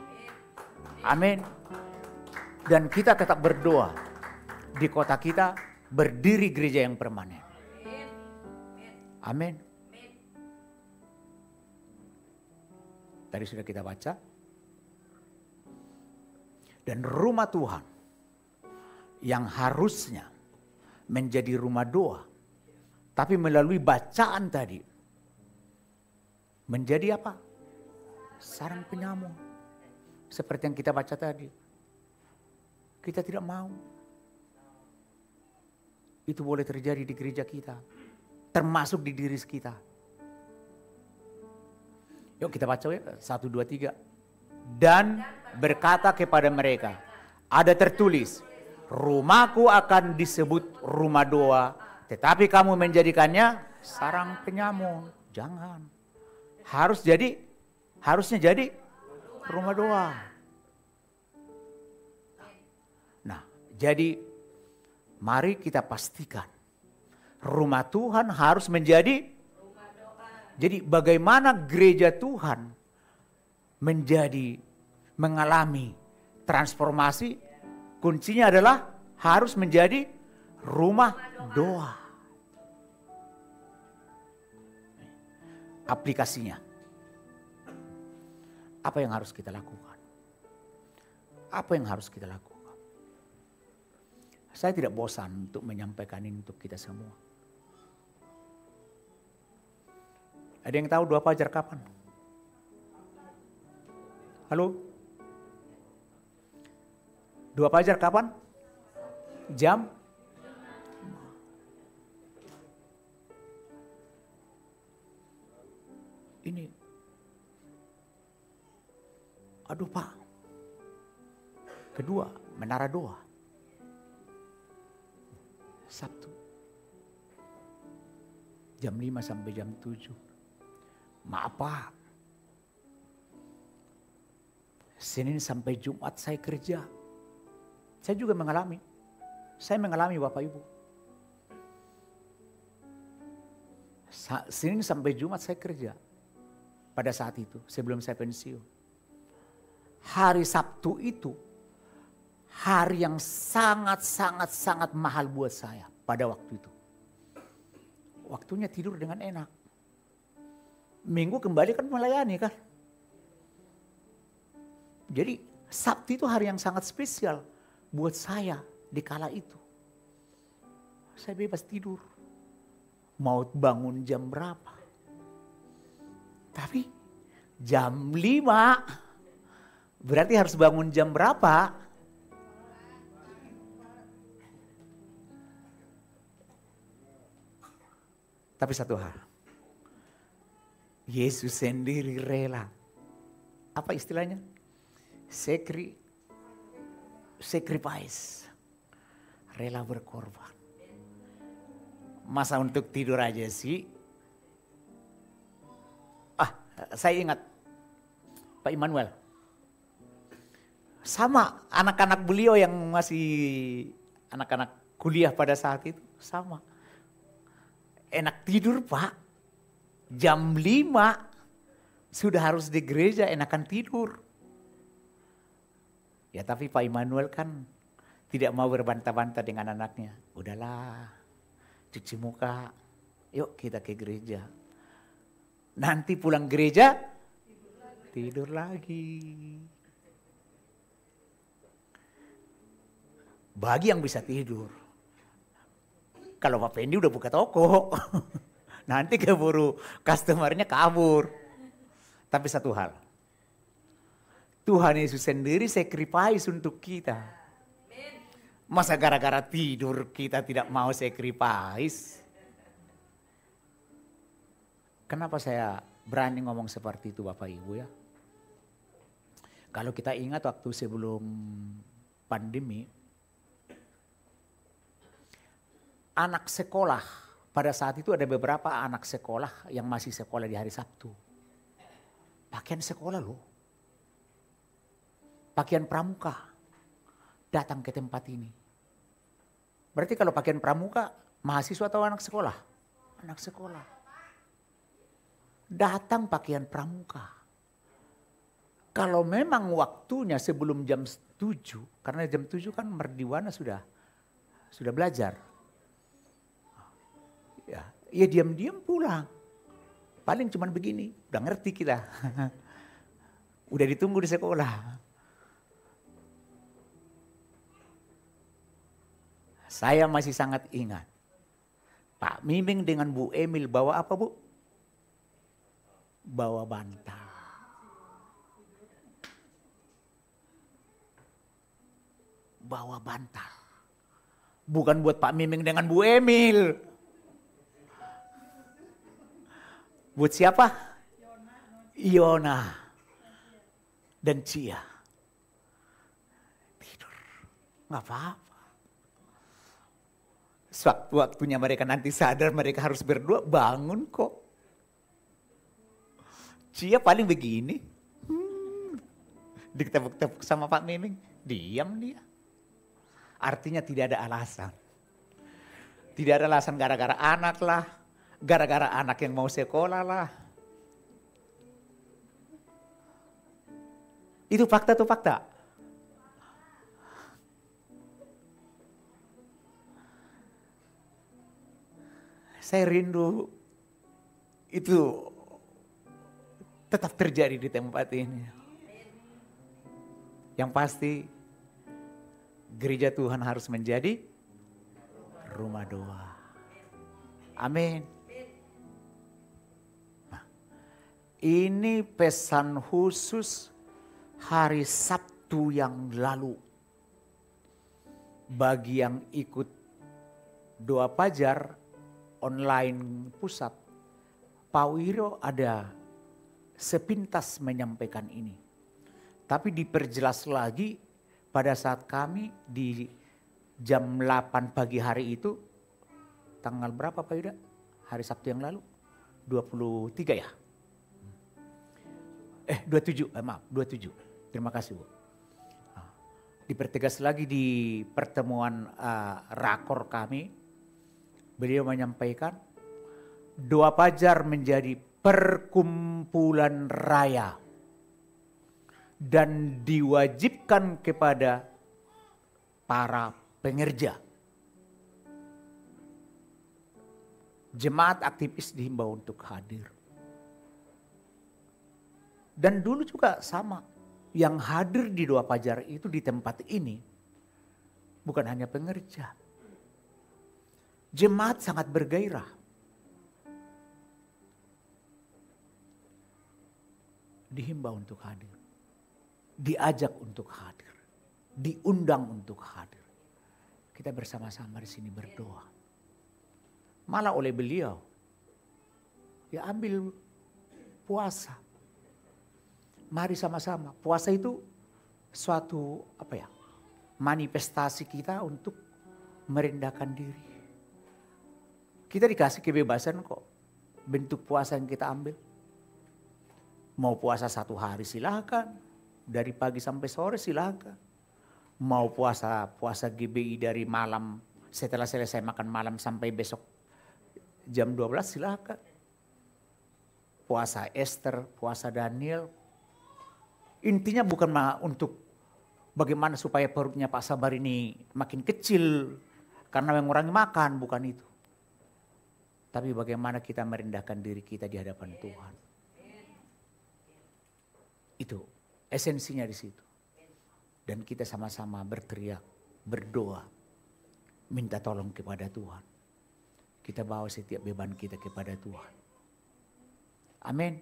Amin. Dan kita tetap berdoa di kota kita berdiri gereja yang permanen. Amin. Tadi sudah kita baca. Dan rumah Tuhan yang harusnya menjadi rumah doa, tapi melalui bacaan tadi menjadi apa? Sarang penyamun. Seperti yang kita baca tadi. Kita tidak mau. Itu boleh terjadi di gereja kita, termasuk di diri kita. Yuk kita baca ya, 1, 2, 3. Dan berkata kepada mereka, ada tertulis, rumahku akan disebut rumah doa, tetapi kamu menjadikannya sarang penyamun. Jangan. Harusnya jadi Rumah doa. Nah, jadi mari kita pastikan rumah Tuhan harus menjadi rumah doa. Jadi bagaimana gereja Tuhan mengalami transformasi, kuncinya adalah harus menjadi rumah doa. Aplikasinya. Apa yang harus kita lakukan? Apa yang harus kita lakukan? Saya tidak bosan untuk menyampaikan ini untuk kita semua. Ada yang tahu 2 fajar kapan? Halo? 2 fajar kapan? Jam? Ini. Aduh Pak. Kedua, menara doa. Sabtu. Jam 5 sampai jam 7. Maaf Pak. Senin sampai Jumat saya kerja. Saya juga mengalami. Saya mengalami Bapak Ibu. Senin sampai Jumat saya kerja. Pada saat itu, sebelum saya pensiun. Hari Sabtu itu, hari yang sangat mahal buat saya pada waktu itu. Waktunya tidur dengan enak. Minggu kembali kan melayani kan. Jadi Sabtu itu hari yang sangat spesial buat saya di kala itu. Saya bebas tidur. Mau bangun jam berapa. Tapi jam 5 berarti harus bangun jam berapa? Tapi satu hal. Yesus sendiri rela. Apa istilahnya? Sacrifice. Rela berkorban. Masa untuk tidur aja sih? Saya ingat Pak Immanuel. Sama anak-anak beliau yang masih anak-anak kuliah pada saat itu. Sama. Enak tidur Pak. Jam 5 sudah harus di gereja enakan tidur. Ya tapi Pak Immanuel kan tidak mau berbantah-bantah dengan anaknya. Udahlah, cuci muka, yuk kita ke gereja. Nanti pulang gereja, tidur lagi. Bagi yang bisa tidur. Kalau Pak Pendi udah buka toko, nanti keburu customernya kabur. Tapi satu hal, Tuhan Yesus sendiri sacrifice untuk kita. Masa gara-gara tidur kita tidak mau sacrifice? Kenapa saya berani ngomong seperti itu Bapak Ibu ya? Kalau kita ingat waktu sebelum pandemi, anak sekolah, pada saat itu ada beberapa anak sekolah yang masih sekolah di hari Sabtu. Pakaian sekolah loh. Pakaian pramuka datang ke tempat ini. Berarti kalau pakaian pramuka, mahasiswa atau anak sekolah? Anak sekolah. Datang pakaian pramuka. Kalau memang waktunya sebelum jam 7, karena jam 7 kan merdiwana sudah belajar. Ya diam-diam pulang. Paling cuman begini, udah ngerti kita. Udah ditunggu di sekolah. Saya masih sangat ingat. Pak Miming dengan Bu Emil bawa apa Bu? Bawa bantal. Bawa bantal. Bukan buat Pak Miming dengan Bu Emil. Buat siapa? Yona dan Cia. Tidur. Gak apa-apa. Waktunya mereka nanti sadar mereka harus berdoa, bangun kok. Cia paling begini. Ditepuk-tepuk sama Pak Miming, diam dia. Artinya tidak ada alasan. Tidak ada alasan gara-gara anak lah, gara-gara anak yang mau sekolah lah. Itu fakta tuh fakta. Saya rindu itu tetap terjadi di tempat ini. Yang pasti gereja Tuhan harus menjadi rumah doa. Amin. Nah, ini pesan khusus hari Sabtu yang lalu. Bagi yang ikut doa fajar online pusat, Pak Wiro ada sepintas menyampaikan ini. Tapi diperjelas lagi pada saat kami di jam 8 pagi hari itu, tanggal berapa Pak Yuda? Hari Sabtu yang lalu? 23 ya? 27, maaf 27. Terima kasih Bu. Dipertegas lagi di pertemuan rakor kami, beliau menyampaikan doa fajar menjadi perkumpulan raya dan diwajibkan kepada para pengerja. Jemaat aktivis dihimbau untuk hadir. Dan dulu juga sama, yang hadir di doa fajar itu di tempat ini bukan hanya pengerja. Jemaat sangat bergairah. Dihimbau untuk hadir. Diajak untuk hadir. Diundang untuk hadir. Kita bersama-sama di sini berdoa. Malah oleh beliau, ya ambil puasa. Mari sama-sama. Puasa itu suatu manifestasi kita untuk merendahkan diri. Kita dikasih kebebasan kok. Bentuk puasa yang kita ambil. Mau puasa 1 hari silakan. Dari pagi sampai sore silakan. Mau puasa GBI dari malam setelah selesai makan malam sampai besok jam 12 silakan. Puasa Esther, puasa Daniel. Intinya bukan untuk bagaimana supaya perutnya Pak Sabar ini makin kecil karena mengurangi makan, bukan itu. Tapi bagaimana kita merendahkan diri kita di hadapan Tuhan. Itu esensinya di situ. Dan kita sama-sama berteriak, berdoa, minta tolong kepada Tuhan. Kita bawa setiap beban kita kepada Tuhan. Amin.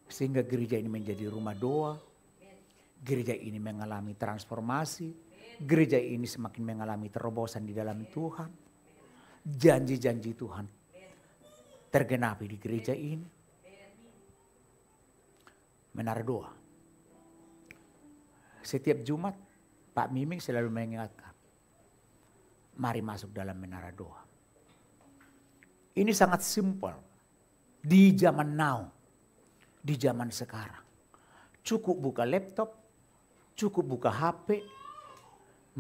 Sehingga gereja ini menjadi rumah doa. Gereja ini mengalami transformasi. Gereja ini semakin mengalami terobosan di dalam Tuhan. Janji-janji Tuhan tergenapi di gereja ini. Menara doa. Setiap Jumat Pak Miming selalu mengingatkan. Mari masuk dalam menara doa. Ini sangat simpel. Di zaman now. Di zaman sekarang. Cukup buka laptop. Cukup buka HP.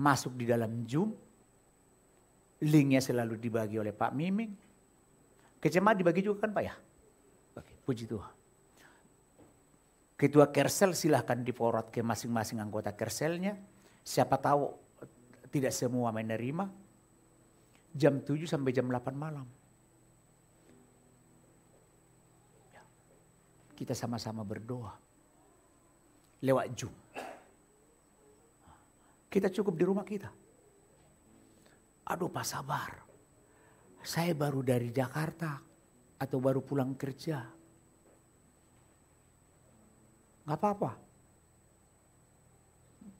Masuk di dalam Zoom. Linknya selalu dibagi oleh Pak Miming. Kecemaat dibagi juga kan Pak ya? Oke, puji Tuhan. Ketua Kersel silahkan diforward ke masing-masing anggota Kerselnya. Siapa tahu tidak semua menerima. Jam 7 sampai jam 8 malam. Kita sama-sama berdoa. Lewat Zoom. Kita cukup di rumah kita. Aduh Pak Sabar. Saya baru dari Jakarta. Atau baru pulang kerja. Gak apa-apa.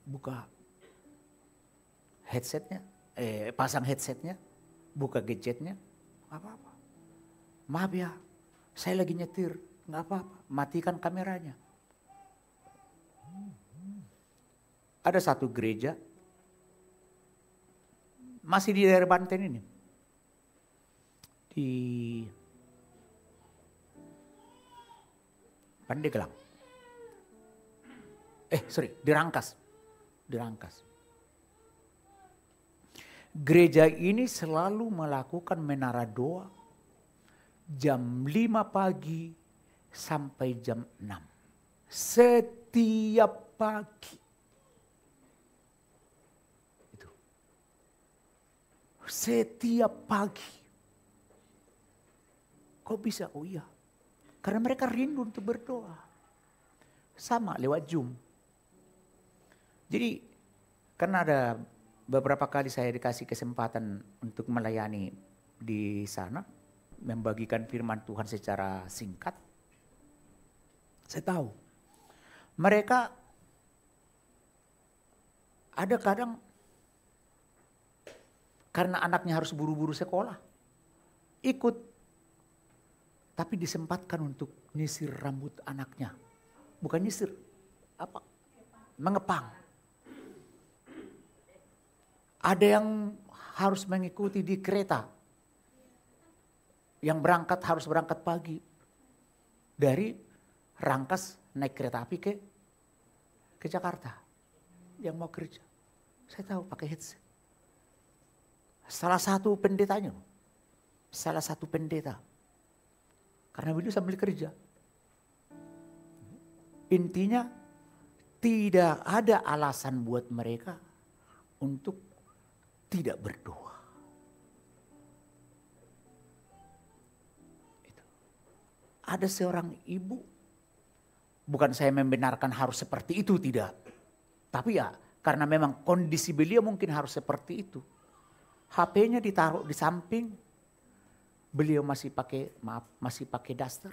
Buka headsetnya. Pasang headsetnya. Buka gadgetnya. Gak apa-apa. Maaf ya. Saya lagi nyetir. Gak apa-apa. Matikan kameranya. Ada satu gereja. Masih di daerah Banten ini. Di Pandeglang. dirangkas. Gereja ini selalu melakukan menara doa jam 5 pagi sampai jam 6. Setiap pagi. Itu. Setiap pagi. Kok bisa? Oh iya. Karena mereka rindu untuk berdoa. Sama lewat Zoom. Jadi karena ada beberapa kali saya dikasih kesempatan untuk melayani di sana, membagikan firman Tuhan secara singkat. Saya tahu mereka ada kadang karena anaknya harus buru-buru sekolah, ikut, tapi disempatkan untuk nyisir rambut anaknya. Bukan nyisir, mengepang. Ada yang harus mengikuti di kereta. Yang berangkat harus berangkat pagi. Dari Rangkas naik kereta api ke Jakarta. Yang mau kerja. Saya tahu pakai headset. Salah satu pendetanya. Karena beliau sambil kerja. Intinya tidak ada alasan buat mereka untuk tidak berdoa. Itu. Ada seorang ibu, bukan saya membenarkan harus seperti itu, tidak. Tapi ya karena memang kondisi beliau mungkin harus seperti itu. HP-nya ditaruh di samping, beliau masih pakai daster.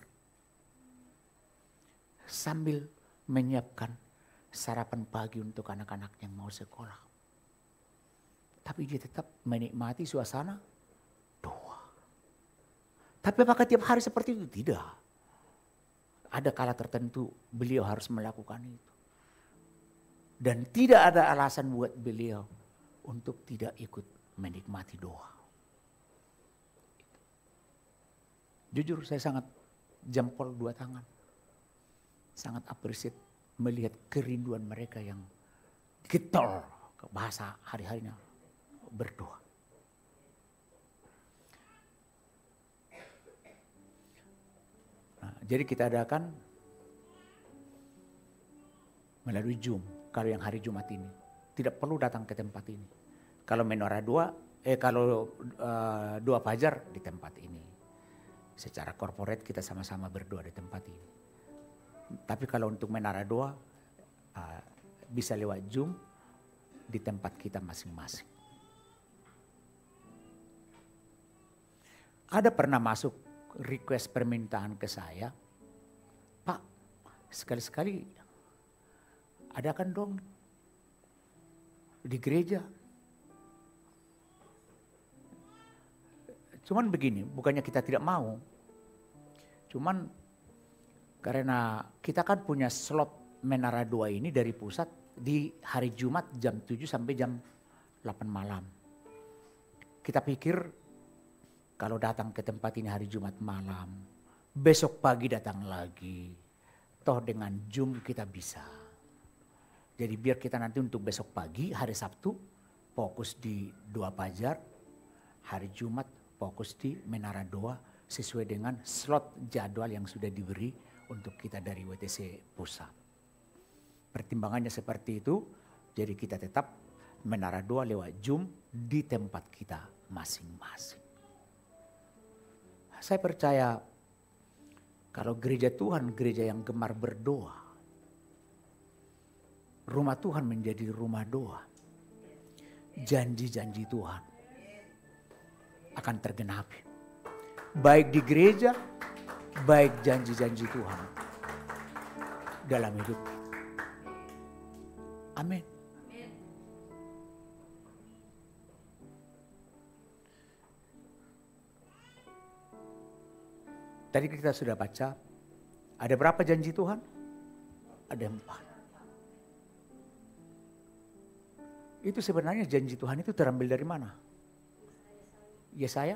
Sambil menyiapkan sarapan pagi untuk anak-anak yang mau sekolah. Tapi dia tetap menikmati suasana doa. Tapi apakah tiap hari seperti itu? Tidak. Ada kala tertentu beliau harus melakukan itu. Dan tidak ada alasan buat beliau untuk tidak ikut menikmati doa. Jujur saya sangat jempol 2 tangan. Sangat appreciate melihat kerinduan mereka yang getol ke bahasa hari-harinya berdoa. Nah, jadi kita adakan melalui Zoom kalau yang hari Jumat ini. Tidak perlu datang ke tempat ini. Kalau menara doa, doa fajar di tempat ini. Secara korporat kita sama-sama berdoa di tempat ini. Tapi kalau untuk menara doa bisa lewat Zoom di tempat kita masing-masing. Ada pernah masuk request permintaan ke saya, Pak, sekali-sekali adakan dong di gereja. Cuman begini, bukannya kita tidak mau. Cuman karena kita kan punya slot menara doa ini dari pusat di hari Jumat jam 7 sampai jam 8 malam. Kita pikir kalau datang ke tempat ini hari Jumat malam, besok pagi datang lagi. Toh dengan Zoom kita bisa. Jadi biar kita nanti untuk besok pagi, hari Sabtu, fokus di doa fajar. Hari Jumat fokus di menara doa sesuai dengan slot jadwal yang sudah diberi untuk kita dari WTC Pusat. Pertimbangannya seperti itu, jadi kita tetap menara doa lewat Zoom di tempat kita masing-masing. Saya percaya kalau gereja Tuhan, gereja yang gemar berdoa, rumah Tuhan menjadi rumah doa. Janji-janji Tuhan akan tergenapi. Baik di gereja, baik janji-janji Tuhan dalam hidup kita. Amin. Tadi kita sudah baca, ada berapa janji Tuhan? Ada 4. Itu sebenarnya janji Tuhan itu terambil dari mana? Yesaya?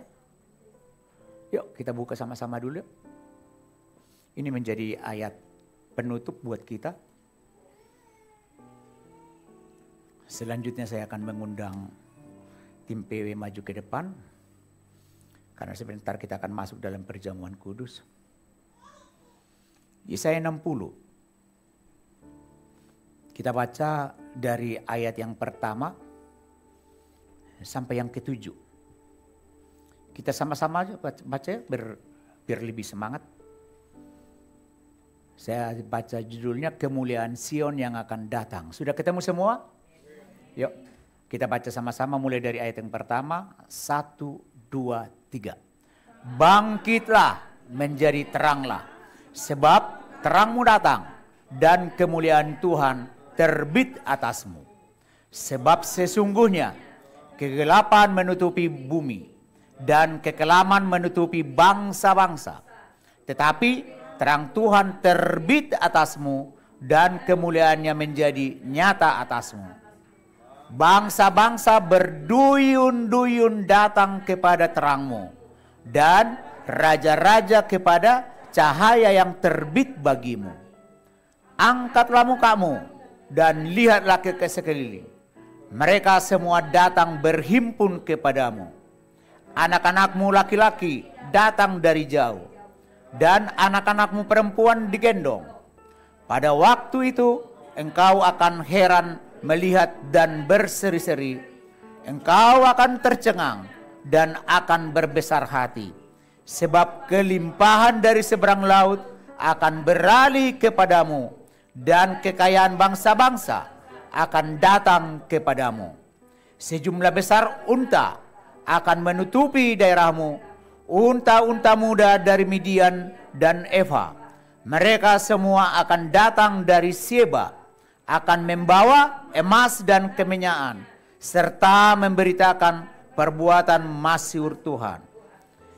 Yuk kita buka sama-sama dulu. Ini menjadi ayat penutup buat kita. Selanjutnya saya akan mengundang tim PW maju ke depan. Karena sebentar kita akan masuk dalam perjamuan kudus. Yesaya 60. Kita baca dari ayat yang pertama sampai yang ke-7. Kita sama-sama baca biar lebih semangat. Saya baca judulnya Kemuliaan Sion yang akan datang. Sudah ketemu semua? Yuk, kita baca sama-sama mulai dari ayat yang pertama. 1, 2, 3. Bangkitlah, menjadi teranglah, sebab terangmu datang dan kemuliaan Tuhan terbit atasmu. Sebab sesungguhnya kegelapan menutupi bumi dan kekelaman menutupi bangsa-bangsa. Tetapi terang Tuhan terbit atasmu dan kemuliaannya menjadi nyata atasmu. Bangsa-bangsa berduyun-duyun datang kepada terangmu, dan raja-raja kepada cahaya yang terbit bagimu. Angkatlah mukamu dan lihatlah ke sekeliling. Mereka semua datang berhimpun kepadamu. Anak-anakmu laki-laki datang dari jauh, dan anak-anakmu perempuan digendong. Pada waktu itu engkau akan heran melihat dan berseri-seri. Engkau akan tercengang dan akan berbesar hati. Sebab kelimpahan dari seberang laut akan beralih kepadamu, dan kekayaan bangsa-bangsa akan datang kepadamu. Sejumlah besar unta akan menutupi daerahmu, unta-unta muda dari Midian dan Eva. Mereka semua akan datang dari Seba, akan membawa emas dan kemenyan, serta memberitakan perbuatan masyhur Tuhan.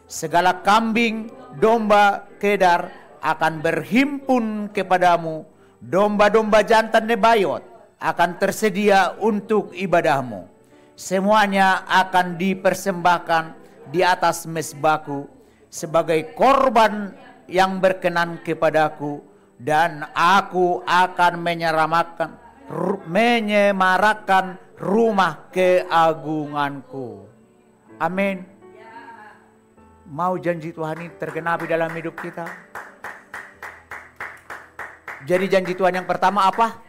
Segala kambing, domba, kedar akan berhimpun kepadamu. Domba-domba jantan Nebayot akan tersedia untuk ibadahmu. Semuanya akan dipersembahkan di atas mezbahku sebagai korban yang berkenan kepadaku, dan aku akan menyemarakan rumah keagunganku. Amin. Mau janji Tuhan ini tergenapi dalam hidup kita? Jadi janji Tuhan yang pertama apa?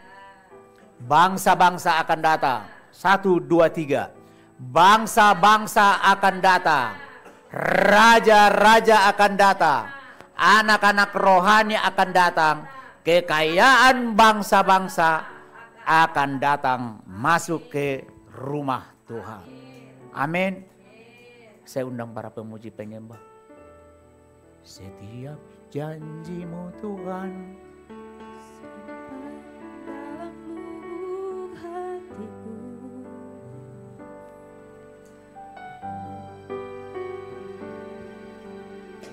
Bangsa-bangsa akan datang. 1, 2, 3. Bangsa-bangsa akan datang. Raja-raja akan datang. Anak-anak rohani akan datang. Kekayaan bangsa-bangsa akan datang masuk ke rumah Tuhan. Amin. Saya undang para pemuji penyembah. Setiap janji-Mu Tuhan, dalam lubuk hatiku,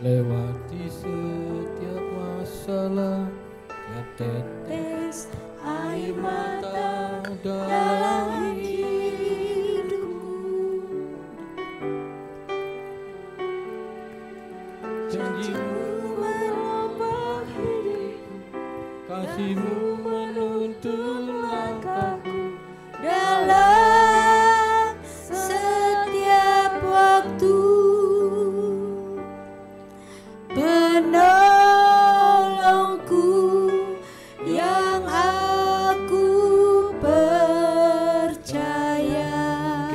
lewati setiap masalah, tiap tetes air mata dalam hidupku. janji-Mu Menopang hidup, kasih-Mu menuntun langkahku. dalam setiap waktu, penolongku yang aku percaya.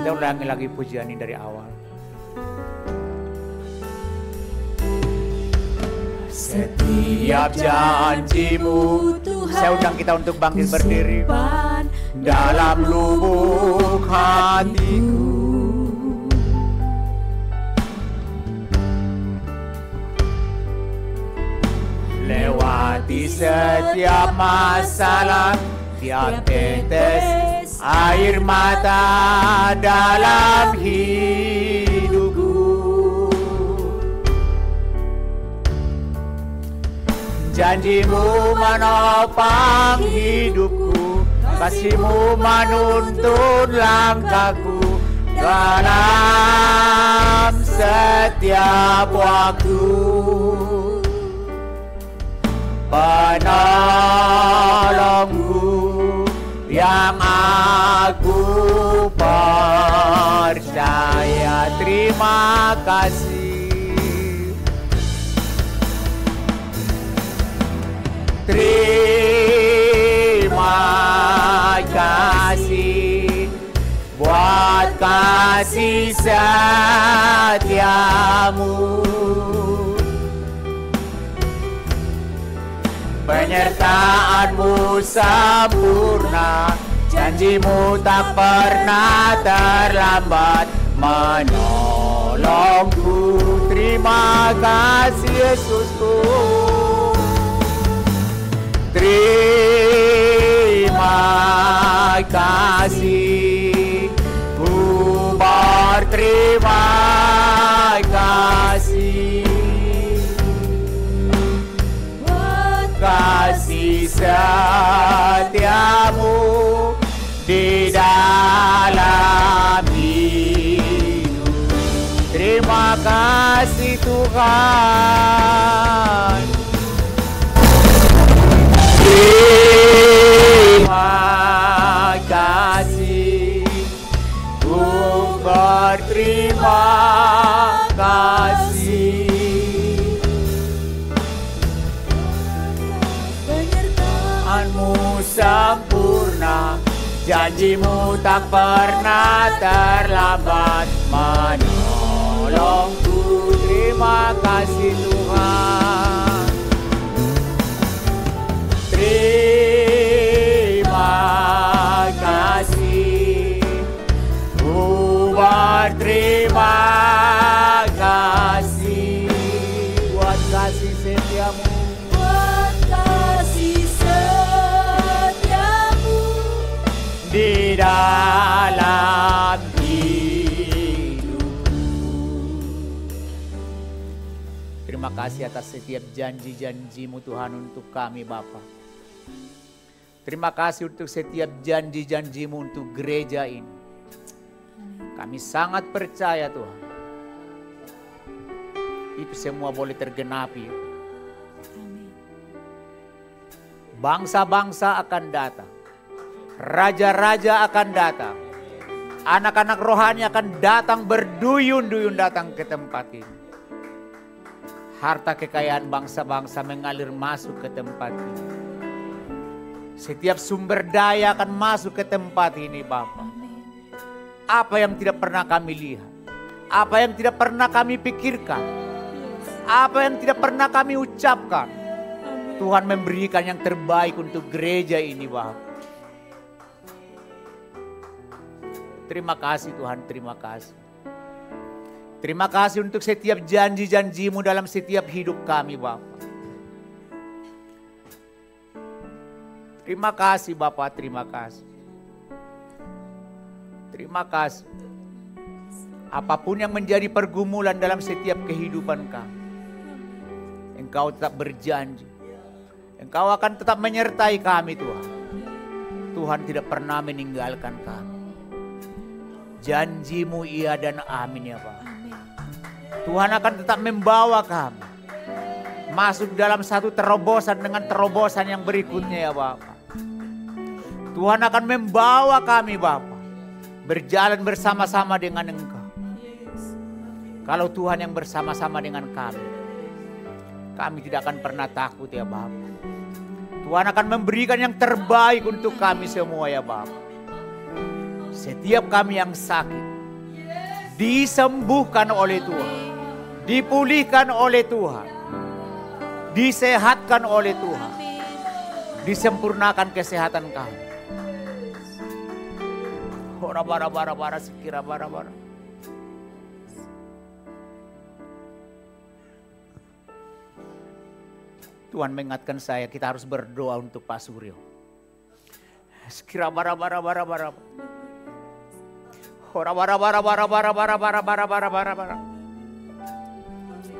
kita ulangi lagi pujian ini dari awal. Setiap janji-Mu, Tuhan, saya undang kita untuk bangkit berdiri. simpan Dalam lubuk hatiku, lewati setiap masalah, tiap tetes air mata dalam hidupku. Janji-Mu menopang hidupku, kasih-Mu menuntun langkahku dalam setiap waktu. Penolongku yang aku terima kasih. Terima kasih buat kasih setiamu, penyertaanmu sempurna, janjimu tak pernah terlambat menolongku. Terima kasih Yesusku. Terima kasih, ku berterima kasih. Kasih setiamu di dalam hidup. Terima kasih Tuhan. Terima kasih, ku berterima kasih. Penyertaanmu sempurna, janjimu tak pernah terlambat menolongku. Terima kasih Tuhan. Terima kasih, ku berterima kasih buat kasih setiamu. Buat kasih setiamu di dalam hidup. Terima kasih atas setiap janji-janjimu Tuhan untuk kami Bapa. Terima kasih untuk setiap janji-janjimu untuk gereja ini. Kami sangat percaya Tuhan, itu semua boleh tergenapi. Bangsa-bangsa akan datang, raja-raja akan datang, anak-anak rohani akan datang berduyun-duyun datang ke tempat ini. Harta kekayaan bangsa-bangsa mengalir masuk ke tempat ini. Setiap sumber daya akan masuk ke tempat ini Bapa. Apa yang tidak pernah kami lihat, apa yang tidak pernah kami pikirkan, apa yang tidak pernah kami ucapkan, Tuhan memberikan yang terbaik untuk gereja ini Bapa. Terima kasih Tuhan, terima kasih. Terima kasih untuk setiap janji-janjimu dalam setiap hidup kami Bapa. Terima kasih Bapak, terima kasih. Terima kasih. Apapun yang menjadi pergumulan dalam setiap kehidupan kami, Engkau tetap berjanji. Engkau akan tetap menyertai kami Tuhan. Tuhan tidak pernah meninggalkan kami. Janjimu iya dan amin ya Pak. Tuhan akan tetap membawa kami masuk dalam satu terobosan dengan terobosan yang berikutnya ya Bapak. Tuhan akan membawa kami Bapa berjalan bersama-sama dengan Engkau. Kalau Tuhan yang bersama-sama dengan kami tidak akan pernah takut ya Bapa. Tuhan akan memberikan yang terbaik untuk kami semua ya Bapa. Setiap kami yang sakit disembuhkan oleh Tuhan, dipulihkan oleh Tuhan, disehatkan oleh Tuhan, disempurnakan kesehatan kami. Bara-bara sekira bara-bara. Tuhan mengingatkan saya, kita harus berdoa untuk Pak Suryo. Sekira bara-bara. Bara-bara.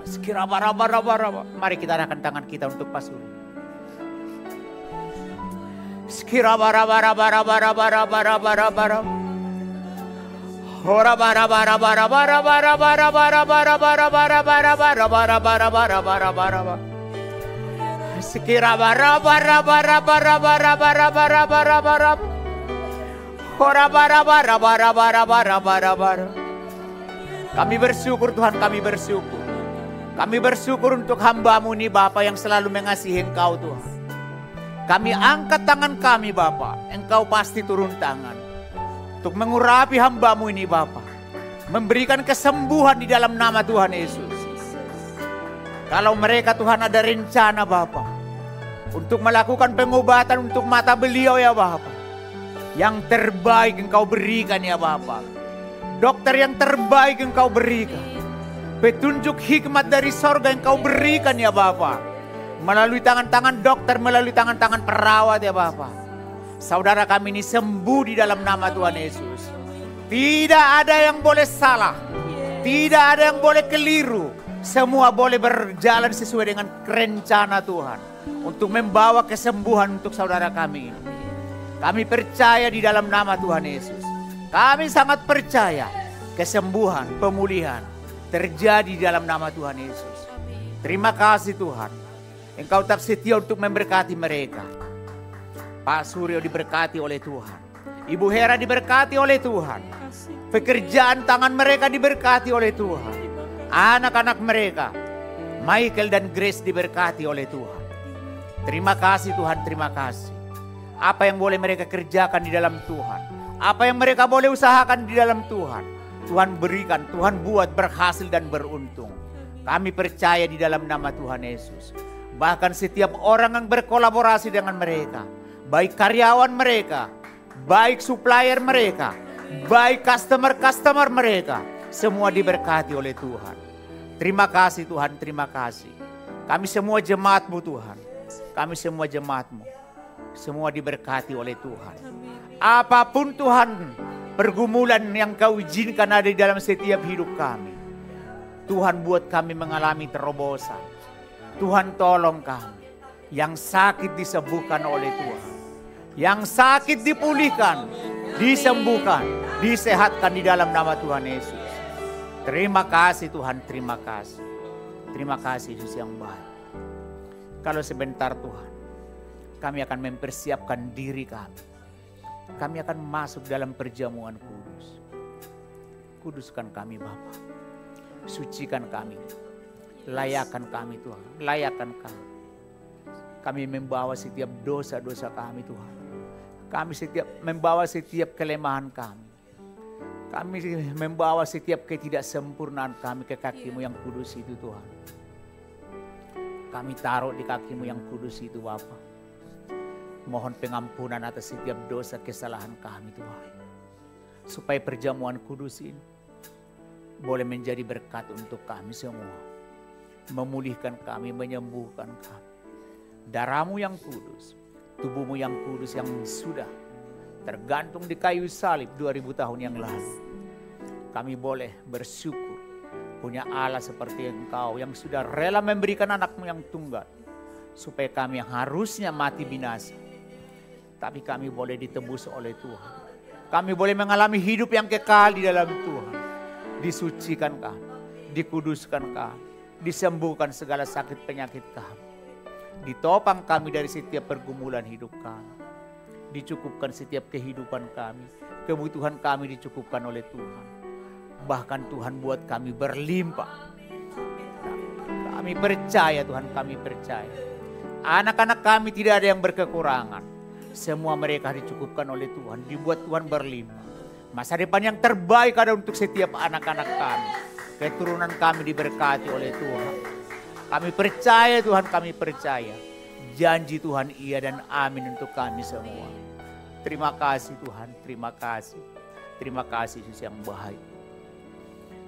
Sekira bara-bara. Mari kita arahkan tangan kita untuk Pak Suryo. Sekira bara-bara. Ora bara. Sekira bara. Ora bara. Kami bersyukur Tuhan, kami bersyukur. Kami bersyukur untuk hamba-Mu ini Bapa yang selalu mengasihi Engkau Tuhan. Kami angkat tangan kami Bapa, Engkau pasti turun tangan. Untuk mengurapi hamba-Mu ini Bapa. Memberikan kesembuhan di dalam nama Tuhan Yesus. Kalau mereka Tuhan ada rencana Bapa. Untuk melakukan pengobatan untuk mata beliau ya Bapa. Yang terbaik Engkau berikan ya Bapa. Dokter yang terbaik Engkau berikan. Petunjuk hikmat dari sorga yang Kau berikan ya Bapa. Melalui tangan-tangan dokter, melalui tangan-tangan perawat ya Bapa. Saudara kami ini sembuh di dalam nama Tuhan Yesus. Tidak ada yang boleh salah. Tidak ada yang boleh keliru. Semua boleh berjalan sesuai dengan rencana Tuhan. Untuk membawa kesembuhan untuk saudara kami. Kami percaya di dalam nama Tuhan Yesus. Kami sangat percaya kesembuhan, pemulihan terjadi di dalam nama Tuhan Yesus. Terima kasih Tuhan. Engkau tetap setia untuk memberkati mereka. Pak Suryo diberkati oleh Tuhan. Ibu Hera diberkati oleh Tuhan. Pekerjaan tangan mereka diberkati oleh Tuhan. Anak-anak mereka, Michael dan Grace diberkati oleh Tuhan. Terima kasih Tuhan, terima kasih. Apa yang boleh mereka kerjakan di dalam Tuhan. Apa yang mereka boleh usahakan di dalam Tuhan. Tuhan berikan, Tuhan buat berhasil dan beruntung. Kami percaya di dalam nama Tuhan Yesus. Bahkan setiap orang yang berkolaborasi dengan mereka. Baik karyawan mereka, baik supplier mereka, baik customer-customer mereka. Semua diberkati oleh Tuhan. Terima kasih Tuhan, terima kasih. Kami semua jemaat-Mu Tuhan. Kami semua jemaat-Mu. Semua diberkati oleh Tuhan. Apapun Tuhan pergumulan yang Kau izinkan ada di dalam setiap hidup kami. Tuhan buat kami mengalami terobosan. Tuhan tolong kami. Yang sakit disembuhkan oleh Tuhan. Yang sakit dipulihkan, disembuhkan, disehatkan di dalam nama Tuhan Yesus. Terima kasih Tuhan, terima kasih. Terima kasih Yesus yang baik. Kalau sebentar Tuhan, kami akan mempersiapkan diri kami. Kami akan masuk dalam perjamuan kudus. Kuduskan kami Bapa. Sucikan kami. Layakan kami Tuhan. Layakan kami. Kami membawa setiap dosa-dosa kami Tuhan. Kami membawa setiap kelemahan kami. Kami membawa setiap ketidaksempurnaan kami ke kaki-Mu yang kudus itu Tuhan. Kami taruh di kaki-Mu yang kudus itu Bapa. Mohon pengampunan atas setiap dosa kesalahan kami Tuhan. Supaya perjamuan kudus ini boleh menjadi berkat untuk kami semua. Memulihkan kami, menyembuhkan kami. Darah-Mu yang kudus, tubuh-Mu yang kudus yang sudah tergantung di kayu salib 2000 tahun yang lalu. Kami boleh bersyukur punya Allah seperti Engkau yang sudah rela memberikan anak-Mu yang tunggal. Supaya kami yang harusnya mati binasa. Tapi kami boleh ditebus oleh Tuhan. Kami boleh mengalami hidup yang kekal di dalam Tuhan. Disucikan kami, dikuduskan kami, disembuhkan segala sakit penyakit kami. Ditopang kami dari setiap pergumulan hidup kami. Dicukupkan setiap kehidupan kami. Kebutuhan kami dicukupkan oleh Tuhan. Bahkan Tuhan buat kami berlimpah. Kami percaya Tuhan, kami percaya. Anak-anak kami tidak ada yang berkekurangan. Semua mereka dicukupkan oleh Tuhan. Dibuat Tuhan berlimpah. Masa depan yang terbaik ada untuk setiap anak-anak kami. Keturunan kami diberkati oleh Tuhan. Kami percaya Tuhan, kami percaya. Janji Tuhan iya dan amin untuk kami semua. Terima kasih Tuhan, terima kasih. Terima kasih Yesus yang baik.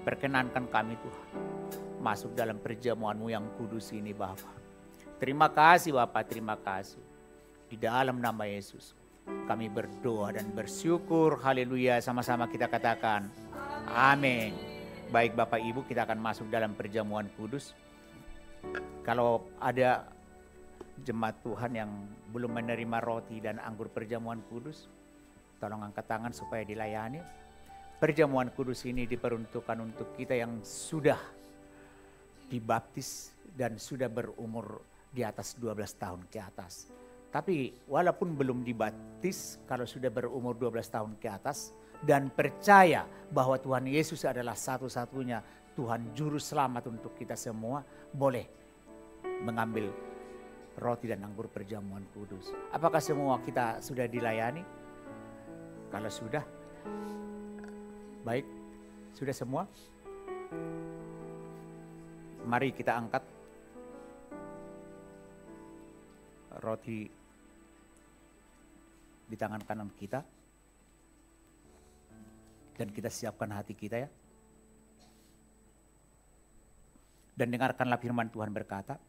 Perkenankan kami Tuhan. Masuk dalam perjamuan-Mu yang kudus ini Bapa. Terima kasih Bapa, terima kasih. Di dalam nama Yesus kami berdoa dan bersyukur. Haleluya, sama-sama kita katakan amin. Baik Bapak Ibu, kita akan masuk dalam perjamuan kudus. Kalau ada jemaat Tuhan yang belum menerima roti dan anggur perjamuan kudus, tolong angkat tangan supaya dilayani. Perjamuan kudus ini diperuntukkan untuk kita yang sudah dibaptis dan sudah berumur di atas 12 tahun ke atas. Tapi walaupun belum dibaptis, kalau sudah berumur 12 tahun ke atas dan percaya bahwa Tuhan Yesus adalah satu-satunya Tuhan Juru Selamat untuk kita semua, boleh mengambil roti dan anggur perjamuan kudus. Apakah semua kita sudah dilayani? Kalau sudah, baik. Sudah semua? Mari kita angkat roti di tangan kanan kita. Dan kita siapkan hati kita ya. Dan dengarkanlah firman Tuhan berkata,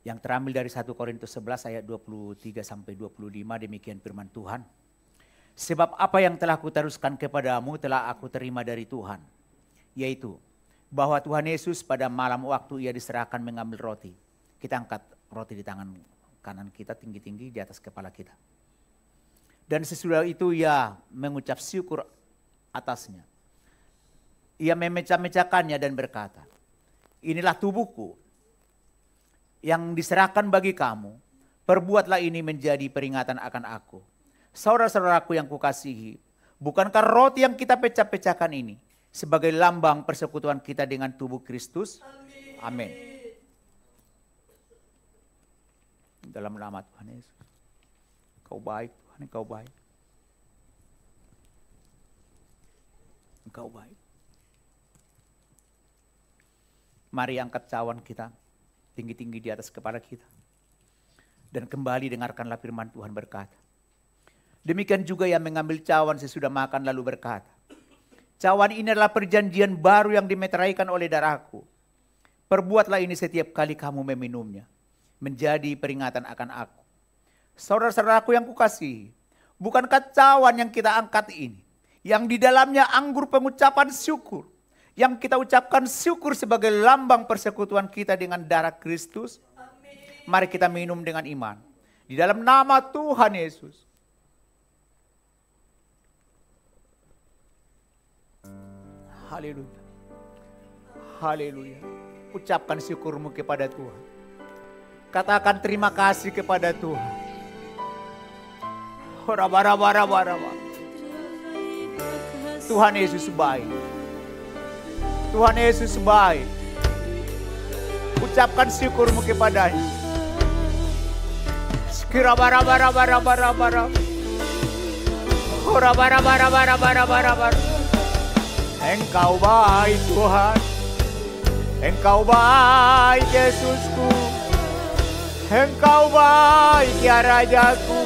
yang terambil dari 1 Korintus 11 ayat 23 sampai 25, demikian firman Tuhan. Sebab apa yang telah kuteruskan kepadamu telah aku terima dari Tuhan, yaitu bahwa Tuhan Yesus pada malam waktu ia diserahkan mengambil roti. Kita angkat roti di tangan kanan kita tinggi-tinggi di atas kepala kita. Dan sesudah itu ia mengucap syukur atasnya. Ia memecah-mecahkannya dan berkata, inilah tubuhku yang diserahkan bagi kamu. Perbuatlah ini menjadi peringatan akan aku. Saudara-saudaraku yang kukasihi, bukankah roti yang kita pecah-pecahkan ini sebagai lambang persekutuan kita dengan tubuh Kristus? Amin. Dalam nama Tuhan Yesus. Engkau baik Tuhan, Engkau baik. Engkau baik. Mari angkat cawan kita tinggi-tinggi di atas kepala kita. Dan kembali dengarkanlah firman Tuhan berkata. Demikian juga yang mengambil cawan sesudah makan lalu berkata, cawan ini adalah perjanjian baru yang dimeteraikan oleh darahku. Perbuatlah ini setiap kali kamu meminumnya, menjadi peringatan akan aku. Saudara-saudaraku yang kukasihi, bukankah cawan yang kita angkat ini, yang di dalamnya anggur pengucapan syukur, yang kita ucapkan syukur sebagai lambang persekutuan kita dengan darah Kristus? Amin. Mari kita minum dengan iman. Di dalam nama Tuhan Yesus. Haleluya. Haleluya. Ucapkan syukurmu kepada Tuhan. Katakan terima kasih kepada Tuhan. Tuhan Yesus baik. Tuhan Yesus baik. Ucapkan syukurmu kepadanya. Sekira bara. Engkau baik Tuhan. Engkau baik Yesusku. Engkau baik ya Rajaku.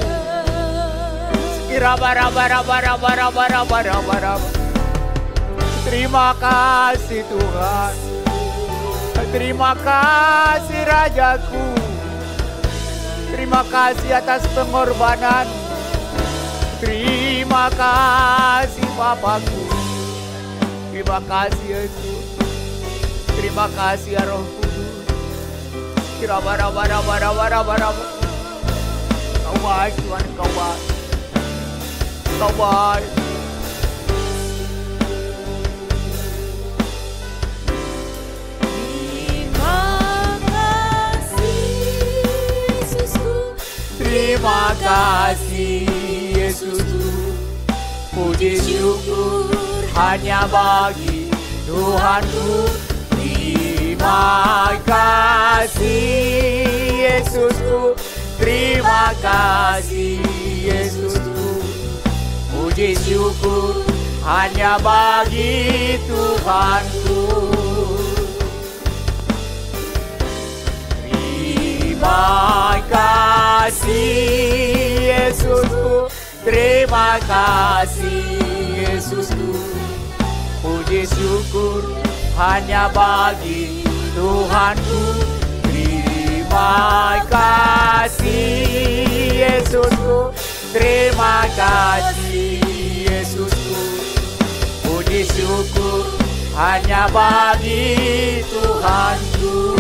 Sekira bara. Terima kasih Tuhan. Terima kasih Rajaku. Terima kasih atas pengorbanan. Terima kasih Bapakku. Terima kasih Yesus. Terima kasih ya Roh Kudus. Kira bara. Kau baik Tuhan, Kau baik. Kau baik. Terima kasih Yesusku, puji syukur hanya bagi Tuhanku. Terima kasih Yesusku, terima kasih Yesusku, puji syukur hanya bagi Tuhanku. Terima kasih Yesusku, terima kasih Yesusku, puji syukur hanya bagi Tuhanku. Terima kasih Yesusku, terima kasih Yesusku, puji syukur hanya bagi Tuhanku.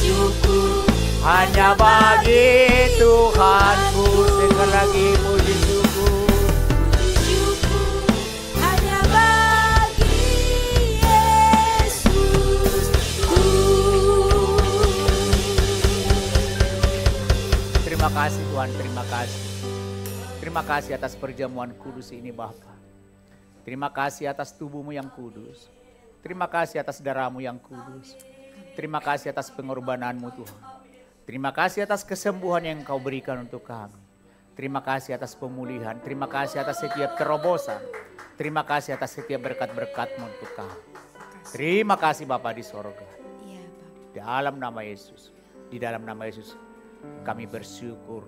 Syukur hanya bagi Tuhanku. Sekali lagi puji syukur. Hanya bagi Yesus. kasih Tuhan, terima kasih. Terima kasih atas perjamuan kudus ini Bapa. Terima kasih atas tubuh-Mu yang kudus. Terima kasih atas darah-Mu yang kudus. Terima kasih atas pengorbanan-Mu Tuhan. Terima kasih atas kesembuhan yang Engkau berikan untuk kami. Terima kasih atas pemulihan. Terima kasih atas setiap terobosan. Terima kasih atas setiap berkat-berkat-Mu untuk kami. Terima kasih Bapa di sorga. Di dalam nama Yesus. Di dalam nama Yesus kami bersyukur.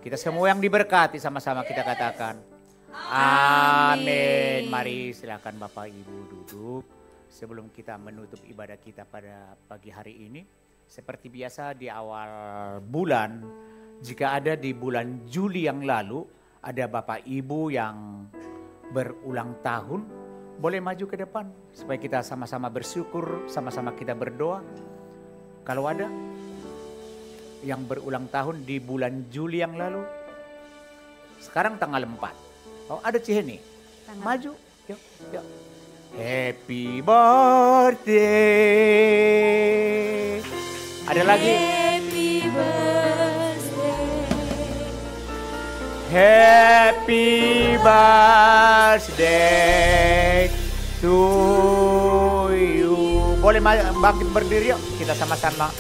Kita semua yang diberkati sama-sama kita katakan amin. Mari silakan Bapak Ibu duduk. Sebelum kita menutup ibadah kita pada pagi hari ini, seperti biasa di awal bulan, jika ada di bulan Juli yang lalu ada Bapak Ibu yang berulang tahun, boleh maju ke depan supaya kita sama-sama bersyukur, sama-sama kita berdoa. Kalau ada yang berulang tahun di bulan Juli yang lalu, sekarang tanggal 4. Oh, ada Ciheni, maju, yuk, yuk. Happy birthday. Ada lagi. Happy birthday. Happy birthday to you. Boleh bangkit berdiri yuk, kita sama-sama.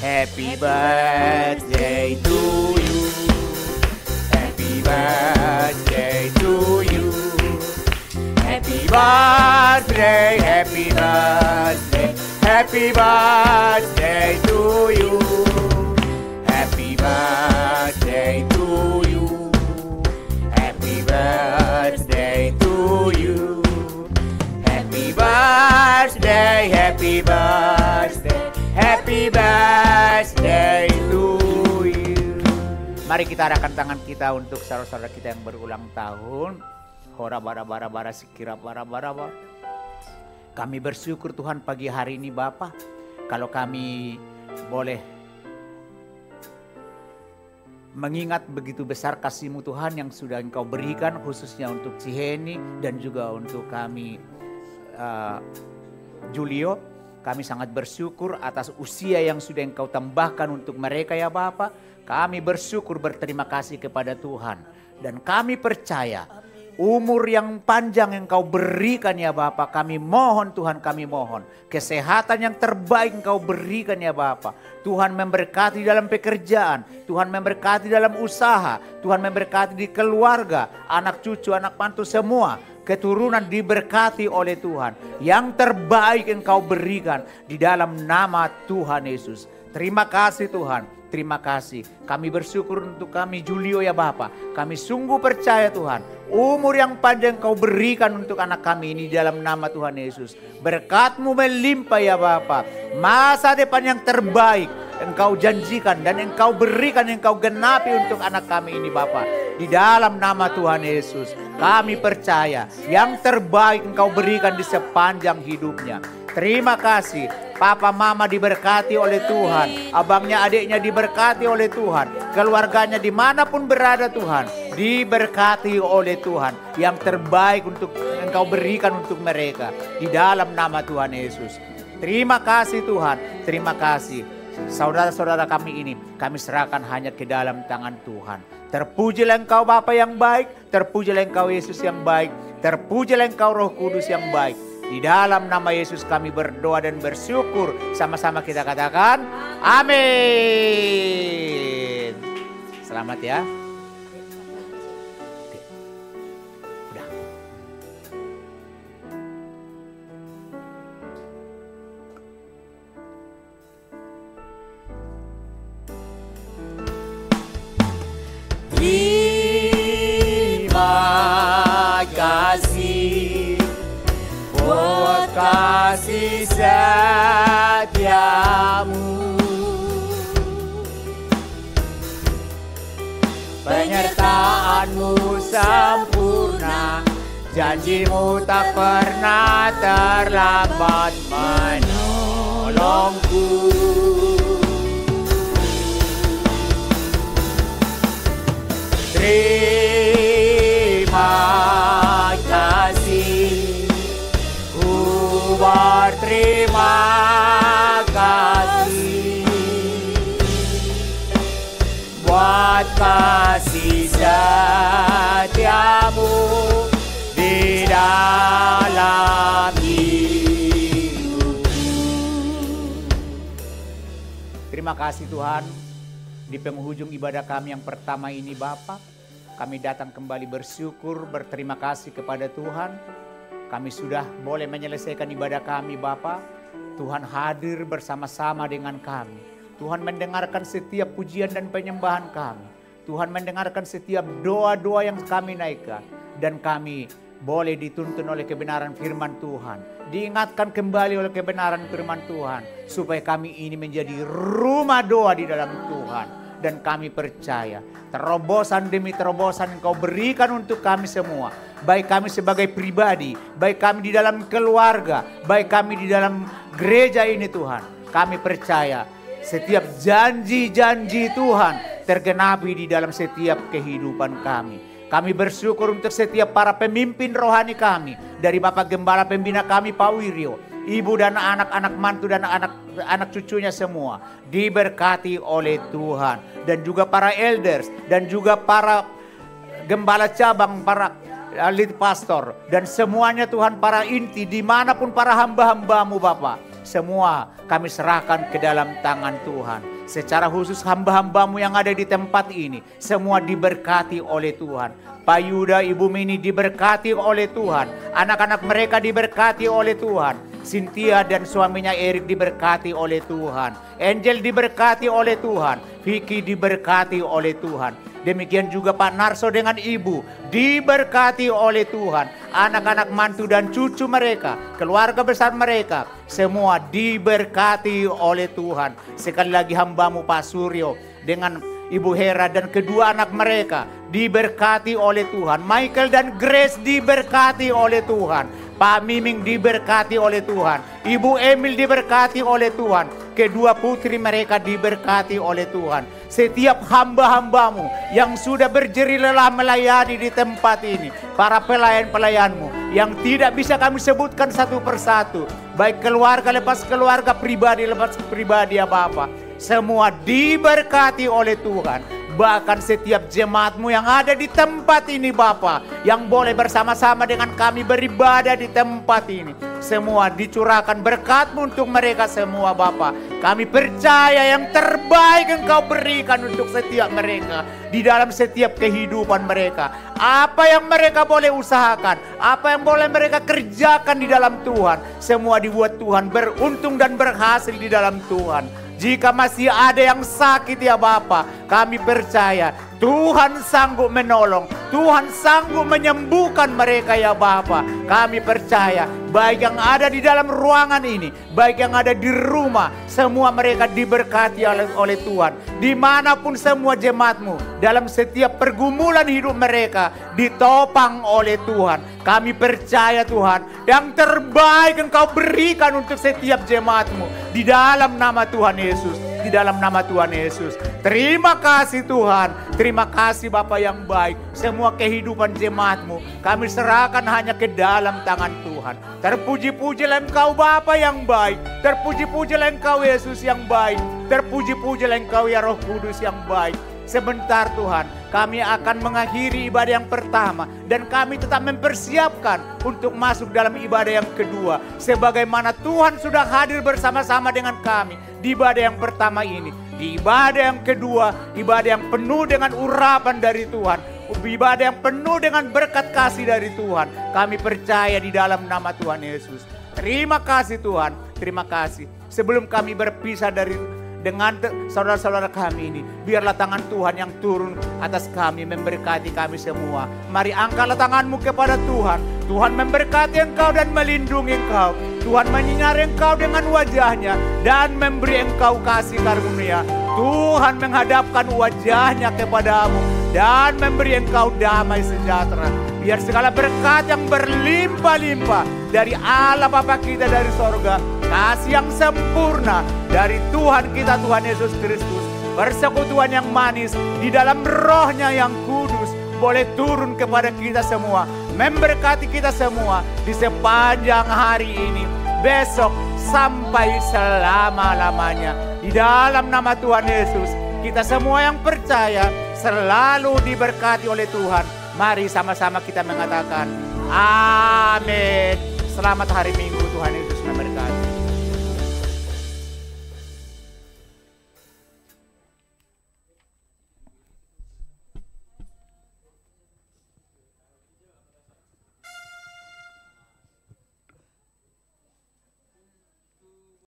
Happy birthday to you. Happy birthday to you. Happy birthday, happy birthday, happy birthday to you. Happy birthday to you. Happy birthday to you. Happy birthday, happy birthday. Happy birthday to you. Mari kita arahkan tangan kita untuk saudara-saudara kita yang berulang tahun. Hora bara bara bara sikira bara bara bara. Kami bersyukur Tuhan pagi hari ini Bapa, kalau kami boleh mengingat begitu besar kasih-Mu Tuhan yang sudah Engkau berikan khususnya untuk Ciheni dan juga untuk kami Julio. Kami sangat bersyukur atas usia yang sudah Engkau tambahkan untuk mereka ya Bapa. Kami bersyukur berterima kasih kepada Tuhan. Dan kami percaya umur yang panjang yang Engkau berikan ya Bapa. Kami mohon Tuhan, kami mohon. Kesehatan yang terbaik Engkau berikan ya Bapa. Tuhan memberkati dalam pekerjaan. Tuhan memberkati dalam usaha. Tuhan memberkati di keluarga. Anak cucu, anak mantu semua. Keturunan diberkati oleh Tuhan. Yang terbaik Engkau berikan di dalam nama Tuhan Yesus. Terima kasih Tuhan. Terima kasih. Kami bersyukur untuk kami Julio ya Bapa. Kami sungguh percaya Tuhan. Umur yang panjang Engkau berikan untuk anak kami ini dalam nama Tuhan Yesus. Berkat-Mu melimpah ya Bapa. Masa depan yang terbaik Engkau janjikan dan Engkau berikan, Engkau genapi untuk anak kami ini Bapa. Di dalam nama Tuhan Yesus kami percaya yang terbaik Engkau berikan di sepanjang hidupnya. Terima kasih. Papa mama diberkati oleh Tuhan. Abangnya adiknya diberkati oleh Tuhan. Keluarganya dimanapun berada Tuhan. Diberkati oleh Tuhan. Yang terbaik untuk Engkau berikan untuk mereka. Di dalam nama Tuhan Yesus. Terima kasih Tuhan. Terima kasih. Saudara-saudara kami ini kami serahkan hanya ke dalam tangan Tuhan. Terpujilah Engkau Bapa yang baik. Terpujilah Engkau Yesus yang baik. Terpujilah Engkau Roh Kudus yang baik. Di dalam nama Yesus kami berdoa dan bersyukur. Sama-sama kita katakan amin. Selamat ya. Udah. Terima kasih buat kasih setiamu, penyertaan-Mu sempurna, janji-Mu tak pernah terlambat menolongku. Terima kasih, berterima kasih buat dalam hidupku. Terima kasih Tuhan, di penghujung ibadah kami yang pertama ini Bapa, kami datang kembali bersyukur, berterima kasih kepada Tuhan. Kami sudah boleh menyelesaikan ibadah kami Bapa. Tuhan hadir bersama-sama dengan kami. Tuhan mendengarkan setiap pujian dan penyembahan kami. Tuhan mendengarkan setiap doa-doa yang kami naikkan. Dan kami boleh dituntun oleh kebenaran firman Tuhan. Diingatkan kembali oleh kebenaran firman Tuhan. Supaya kami ini menjadi rumah doa di dalam Tuhan. Dan kami percaya terobosan demi terobosan Engkau berikan untuk kami semua. Baik kami sebagai pribadi, baik kami di dalam keluarga, baik kami di dalam gereja ini Tuhan. Kami percaya setiap janji-janji Tuhan tergenapi di dalam setiap kehidupan kami. Kami bersyukur untuk setiap para pemimpin rohani kami. Dari Bapak Gembala Pembina kami Pak Wiryo, ibu dan anak-anak mantu dan anak cucunya semua diberkati oleh Tuhan. Dan juga para elders dan juga para gembala cabang, para lead pastor. Dan semuanya Tuhan, para inti dimanapun para hamba-hambamu Bapak. Semua kami serahkan ke dalam tangan Tuhan. Secara khusus hamba-hambamu yang ada di tempat ini, semua diberkati oleh Tuhan. Pak Yuda, Ibu Mini diberkati oleh Tuhan. Anak-anak mereka diberkati oleh Tuhan. Cynthia dan suaminya Erik diberkati oleh Tuhan. Angel diberkati oleh Tuhan. Vicky diberkati oleh Tuhan. Demikian juga Pak Narso dengan Ibu diberkati oleh Tuhan. Anak-anak mantu dan cucu mereka, keluarga besar mereka, semua diberkati oleh Tuhan. Sekali lagi hambamu Pak Suryo dengan Ibu Hera dan kedua anak mereka diberkati oleh Tuhan. Michael dan Grace diberkati oleh Tuhan. Pak Miming diberkati oleh Tuhan. Ibu Emil diberkati oleh Tuhan. Kedua putri mereka diberkati oleh Tuhan. Setiap hamba-hambamu yang sudah berjeri lelah melayani di tempat ini, para pelayan-pelayanmu yang tidak bisa kami sebutkan satu persatu, baik keluarga lepas keluarga, pribadi lepas pribadi ya Bapak, semua diberkati oleh Tuhan. Bahkan setiap jemaatmu yang ada di tempat ini Bapa, yang boleh bersama-sama dengan kami beribadah di tempat ini, semua dicurahkan berkat-Mu untuk mereka semua Bapa. Kami percaya yang terbaik Engkau berikan untuk setiap mereka di dalam setiap kehidupan mereka. Apa yang mereka boleh usahakan, apa yang boleh mereka kerjakan di dalam Tuhan, semua dibuat Tuhan beruntung dan berhasil di dalam Tuhan. Jika masih ada yang sakit ya Bapa, kami percaya Tuhan sanggup menolong, Tuhan sanggup menyembuhkan mereka ya Bapa. Kami percaya baik yang ada di dalam ruangan ini, baik yang ada di rumah, semua mereka diberkati oleh Tuhan. Dimanapun semua jemaat-Mu, dalam setiap pergumulan hidup mereka ditopang oleh Tuhan. Kami percaya Tuhan, yang terbaik Engkau berikan untuk setiap jemaat-Mu di dalam nama Tuhan Yesus, di dalam nama Tuhan Yesus. Terima kasih Tuhan, terima kasih Bapa yang baik. Semua kehidupan jemaat-Mu kami serahkan hanya ke dalam tangan Tuhan. Terpuji-pujilah Engkau Bapa yang baik, terpuji-pujilah Engkau Yesus yang baik, terpuji-pujilah Engkau ya Roh Kudus yang baik. Sebentar Tuhan, kami akan mengakhiri ibadah yang pertama dan kami tetap mempersiapkan untuk masuk dalam ibadah yang kedua. Sebagaimana Tuhan sudah hadir bersama-sama dengan kami di ibadah yang pertama ini. Di ibadah yang kedua, ibadah yang penuh dengan urapan dari Tuhan, ibadah yang penuh dengan berkat kasih dari Tuhan. Kami percaya di dalam nama Tuhan Yesus. Terima kasih Tuhan, terima kasih. Sebelum kami berpisah dengan saudara-saudara kami ini, biarlah tangan Tuhan yang turun atas kami, memberkati kami semua. Mari angkatlah tanganmu kepada Tuhan. Tuhan memberkati engkau dan melindungi engkau. Tuhan menyinari engkau dengan wajahnya dan memberi engkau kasih karunia. Tuhan menghadapkan wajahnya kepadamu dan memberi engkau damai sejahtera. Biar segala berkat yang berlimpah-limpah dari Allah Bapa kita dari sorga, kasih yang sempurna dari Tuhan kita Tuhan Yesus Kristus, persekutuan yang manis di dalam rohnya yang kudus boleh turun kepada kita semua, memberkati kita semua di sepanjang hari ini, besok sampai selama-lamanya. Di dalam nama Tuhan Yesus, kita semua yang percaya selalu diberkati oleh Tuhan. Mari sama-sama kita mengatakan Amin. Selamat hari Minggu, Tuhan Yesus